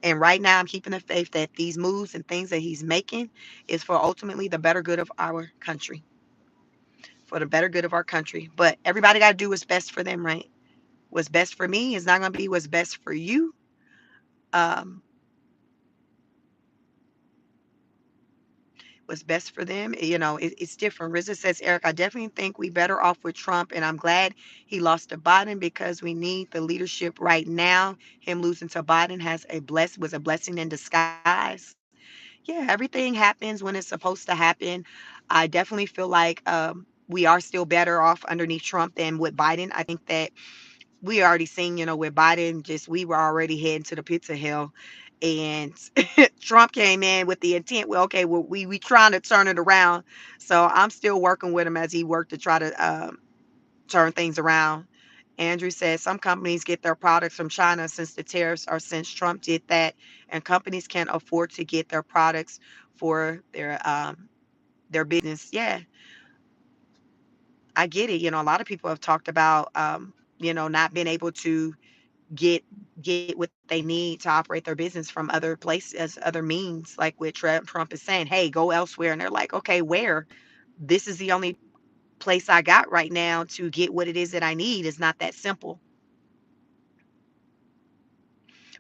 And right now, I'm keeping the faith that these moves and things that he's making is for ultimately the better good of our country, for the better good of our country. But everybody got to do what's best for them, right? What's best for me is not going to be what's best for you. Um, what's best for them, it's different. RZA says, Eric, I definitely think we better off with Trump, and I'm glad he lost to Biden because we need the leadership right now. Him losing to Biden was a blessing in disguise. Yeah, everything happens when it's supposed to happen. I definitely feel like we are still better off underneath Trump than with Biden. I think that we already seen, with Biden, just we were already heading to the pits of hell. And Trump came in with the intent, well, okay, well, we trying to turn it around. So I'm still working with him as he worked to try to turn things around. Andrew says some companies get their products from China since the tariffs or since Trump did that, and companies can't afford to get their products for their business. Yeah, I get it. A lot of people have talked about not being able to get get what they need to operate their business from other places, other means, like what Trump is saying, hey, go elsewhere. And they're like, okay, where? This is the only place I got right now to get what it is that I need. It's not that simple.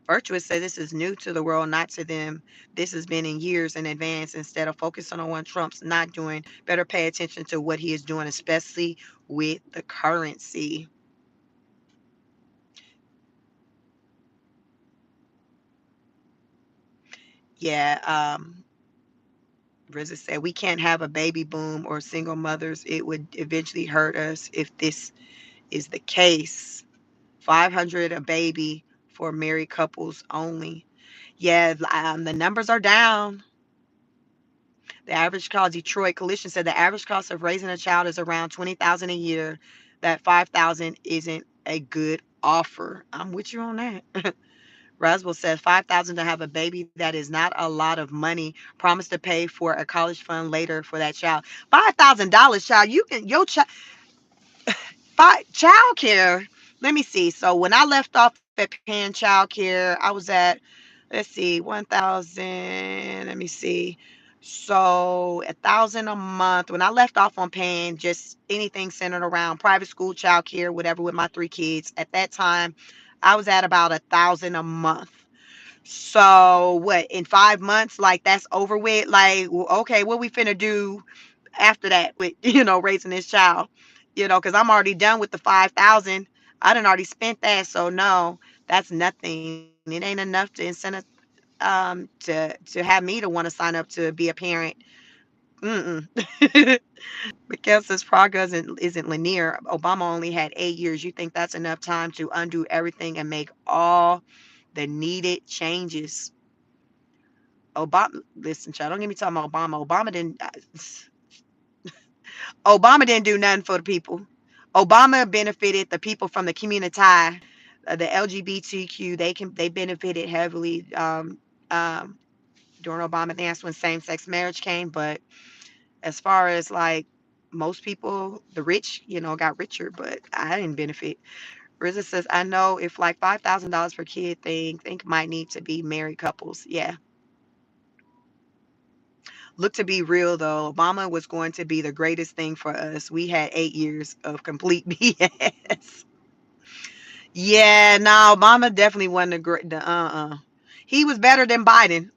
Virtuous says this is new to the world, not to them. This has been in years in advance. Instead of focusing on what Trump's not doing, better pay attention to what he is doing, especially with the currency. Yeah, Riza said we can't have a baby boom or single mothers. It would eventually hurt us if this is the case. 500 a baby for married couples only. Yeah, the numbers are down. The average cost, Detroit Coalition said the average cost of raising a child is around 20,000 a year. That 5,000 isn't a good offer. I'm with you on that. Roswell says 5,000 to have a baby. That is not a lot of money. Promise to pay for a college fund later for that child. $5,000, child. You can your child child care. Let me see. So when I left off at paying child care, I was at, let's see, 1,000. Let me see. So 1,000 a month. When I left off on paying just anything centered around private school, child care, whatever, with my three kids, at that time, I was at about 1,000 a month. So what, in 5 months, like that's over with? Like, okay, what we finna do after that with raising this child? Because I'm already done with the 5,000. I done already spent that, so no, that's nothing. It ain't enough to incentive to have me to want to sign up to be a parent. Mm-mm. Because this progress isn't linear. Obama only had 8 years. You think that's enough time to undo everything and make all the needed changes? Obama, listen, child, don't get me talking about Obama. Obama didn't do nothing for the people. Obama benefited the people from the community, the LGBTQ. They benefited heavily um, during Obama. That's when same-sex marriage came. But as far as like most people, the rich, got richer, but I didn't benefit. Riza says, I know if like $5,000 per kid think might need to be married couples. Yeah. Look, to be real though, Obama was going to be the greatest thing for us. We had 8 years of complete BS. Yeah, no, Obama definitely wasn't a great. He was better than Biden.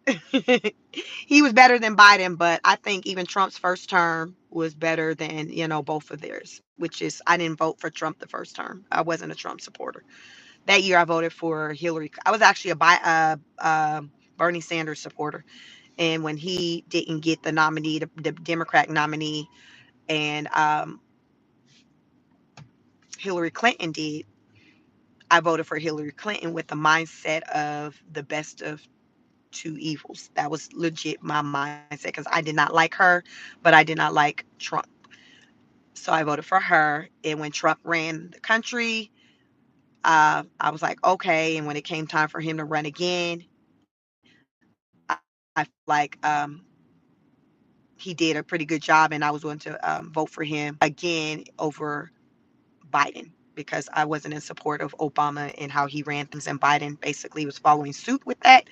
He was better than Biden, but I think even Trump's first term was better than both of theirs. Which is, I didn't vote for Trump the first term. I wasn't a Trump supporter. That year, I voted for Hillary. I was actually Bernie Sanders supporter. And when he didn't get the nominee, the Democrat nominee, and Hillary Clinton did, I voted for Hillary Clinton with the mindset of the best of two evils. That was legit my mindset because I did not like her, but I did not like Trump. So I voted for her. And when Trump ran the country, I was like, okay. And when it came time for him to run again, I felt like he did a pretty good job, and I was going to vote for him again over Biden because I wasn't in support of Obama and how he ran things, and Biden basically was following suit with that.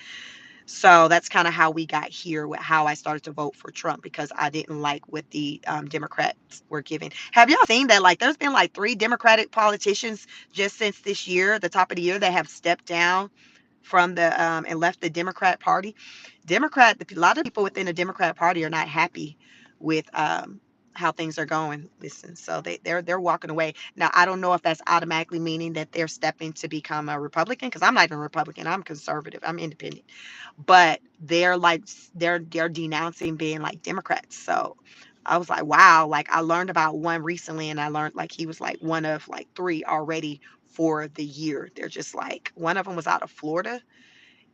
So that's kind of how we got here with how I started to vote for Trump because I didn't like what the Democrats were giving. Have y'all seen that? Like, there's been like three Democratic politicians just since this year, the top of the year, that have stepped down from the and left the Democrat Party. A lot of people within the Democrat Party are not happy with how things are going. Listen, so they're walking away. Now I don't know if that's automatically meaning that they're stepping to become a Republican because I'm not even Republican. I'm conservative. I'm independent. But they're like they're denouncing being like Democrats. So I was like, wow, like I learned about one recently and I learned like he was like one of like three already for the year. They're just like one of them was out of Florida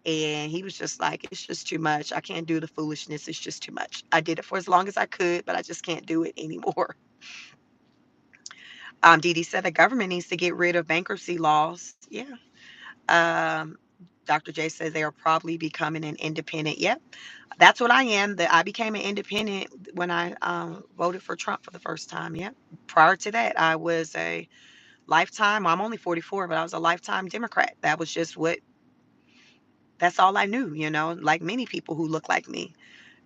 and he was just like, it's just too much. I can't do the foolishness. It's just too much. I did it for as long as I could, but I just can't do it anymore. Dee Dee said the government needs to get rid of bankruptcy laws. Yeah. Um, Dr. J says they are probably becoming an independent. Yep, that's what I am. That I became an independent when I voted for Trump for the first time. Yep. Prior to that, I was a lifetime. I'm only 44, but I was a lifetime Democrat. That was just what. That's all I knew. Like many people who look like me.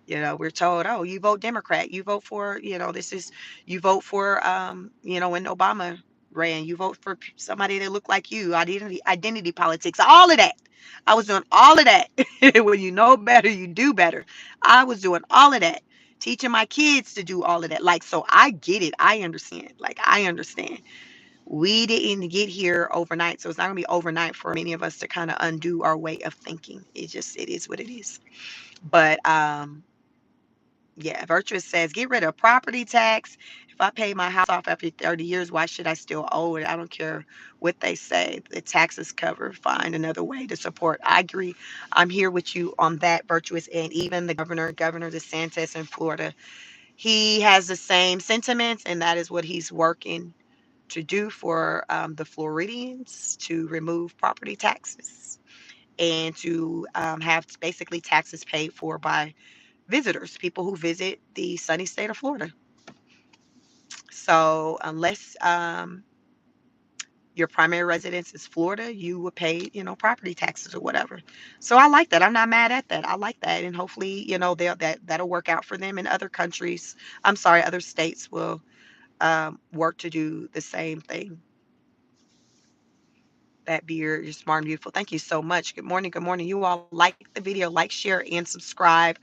We're told, oh, you vote Democrat, you vote for, you vote for, when Obama ran, you vote for somebody that looked like you, identity politics, all of that. I was doing all of that. When you know better, you do better. I was doing all of that, teaching my kids to do all of that. Like, so I get it. I understand. Like, I understand. We didn't get here overnight. So it's not going to be overnight for many of us to kind of undo our way of thinking. It is what it is. But, yeah, Virtuous says, get rid of property tax. If I pay my house off after 30 years, why should I still owe it? I don't care what they say. The taxes covered. Find another way to support. I agree. I'm here with you on that, Virtuous. And even the Governor DeSantis in Florida, he has the same sentiments, and that is what he's working to do for the Floridians, to remove property taxes and to have basically taxes paid for by visitors, people who visit the sunny state of Florida. So unless your primary residence is Florida, you would pay, property taxes or whatever. So I like that. I'm not mad at that. I like that, and hopefully, that'll work out for them. In other countries, I'm sorry, other states will work to do the same thing. That beer, you're smart and beautiful. Thank you so much. Good morning. Good morning. You all like the video, like, share, and subscribe.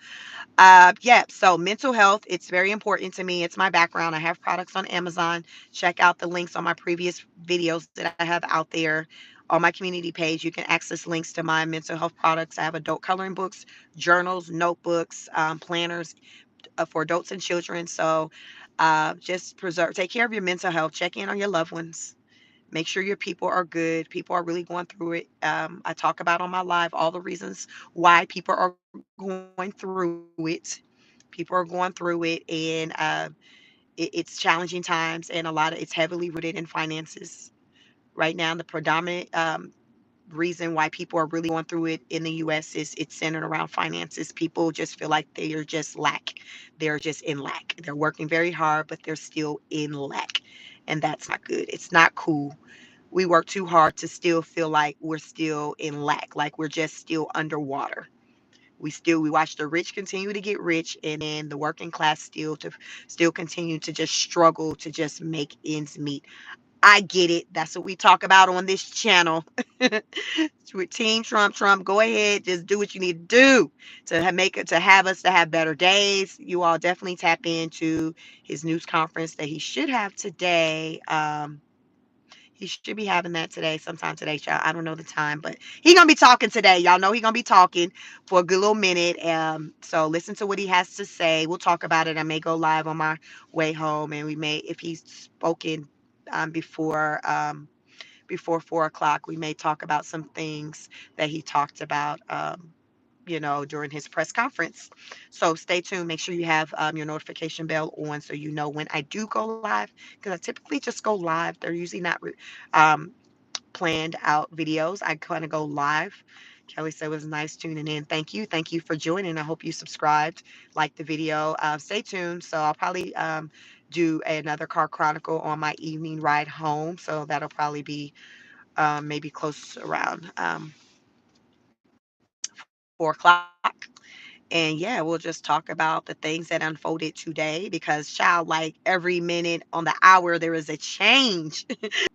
Yeah, so mental health, it's very important to me. It's my background. I have products on Amazon. Check out the links on my previous videos that I have out there on my community page. You can access links to my mental health products. I have adult coloring books, journals, notebooks, planners for adults and children. So just take care of your mental health. Check in on your loved ones. Make sure your people are good. People are really going through it. I talk about on my live all the reasons why people are going through it. People are going through it, and it's challenging times, and it's heavily rooted in finances. Right now, the predominant reason why people are really going through it in the US is it's centered around finances. People just feel like they are just lack. They're just in lack. They're working very hard, but they're still in lack. And that's not good. It's not cool. We work too hard to still feel like we're still in lack, like we're just still underwater. We watch the rich continue to get rich, and then the working class still continue to just struggle to just make ends meet. I get it. That's what we talk about on this channel. With Team Trump, go ahead, just do what you need to do make it, to have us to have better days. You all definitely tap into his news conference that he should have today. He should be having that today, sometime today, y'all. I don't know the time, but he gonna be talking today. Y'all know he gonna be talking for a good little minute. So listen to what he has to say. We'll talk about it. I may go live on my way home, and we may, if he's spoken before 4 o'clock, we may talk about some things that he talked about. During his press conference. So stay tuned. Make sure you have your notification bell on so you know when I do go live, because I typically just go live. They're usually not um, planned out videos. I kind of go live. Kelly said it was nice tuning in. Thank you. Thank you for joining. I hope you subscribed, like the video. Stay tuned. So I'll probably do another car chronicle on my evening ride home. So that'll probably be maybe close around 4 o'clock. And yeah, we'll just talk about the things that unfolded today, because child, like every minute on the hour, there is a change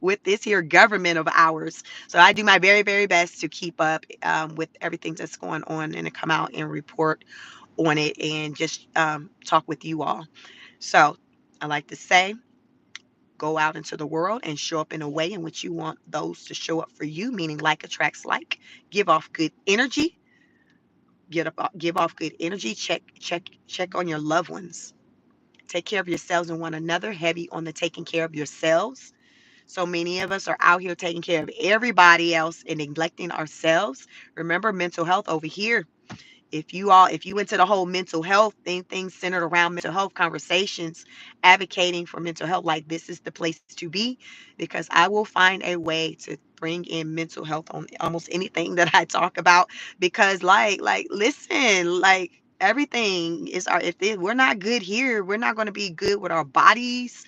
with this here government of ours. So I do my very, very best to keep up with everything that's going on, and to come out and report on it, and just talk with you all. So I like to say, go out into the world and show up in a way in which you want those to show up for you, meaning like attracts like. Give off good energy. Give off good energy. Check on your loved ones. Take care of yourselves and one another. Heavy on the taking care of yourselves. So many of us are out here taking care of everybody else and neglecting ourselves. Remember, mental health over here if you went to the whole mental health thing, things centered around mental health conversations, advocating for mental health, like this is the place to be, because I will find a way to bring in mental health on almost anything that I talk about. Because listen, like everything is our, we're not good here, we're not going to be good with our bodies.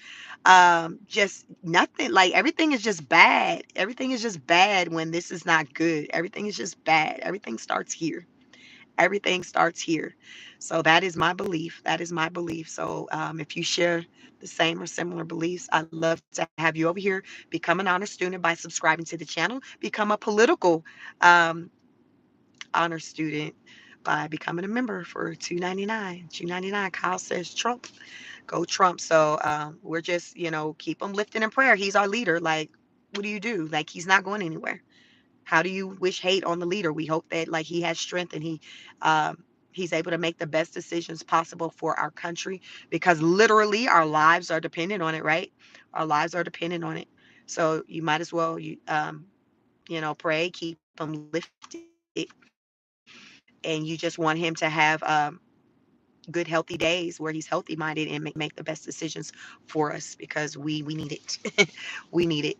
Just nothing, like everything is just bad. Everything is just bad when this is not good. Everything is just bad. Everything starts here. Everything starts here. So that is my belief. That is my belief. So if you share the same or similar beliefs, I'd love to have you over here. Become an honor student by subscribing to the channel. Become a political um, honor student by becoming a member for $2.99. $2.99. Kyle says Trump. Go Trump. So we're just, keep him lifted in prayer. He's our leader. Like, what do you do? Like, he's not going anywhere. How do you wish hate on the leader? We hope that like he has strength and he's able to make the best decisions possible for our country, because literally our lives are dependent on it, right? Our lives are dependent on it. So you might as well pray, keep him lifted, and you just want him to have good healthy days where he's healthy minded and make the best decisions for us, because we need it. We need it.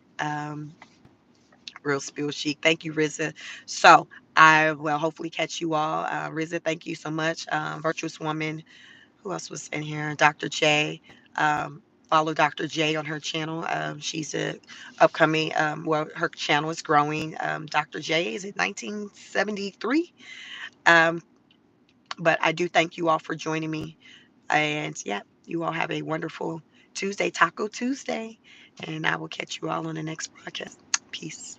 Real spill chic. Thank you, Riza. So I will hopefully catch you all. Riza, thank you so much. Virtuous Woman. Who else was in here? Dr. J. Follow Dr. J on her channel. She's a upcoming. Well, her channel is growing. Dr. J is it 1973. Um, but I do thank you all for joining me. And yeah, you all have a wonderful Tuesday, Taco Tuesday. And I will catch you all on the next broadcast. Peace.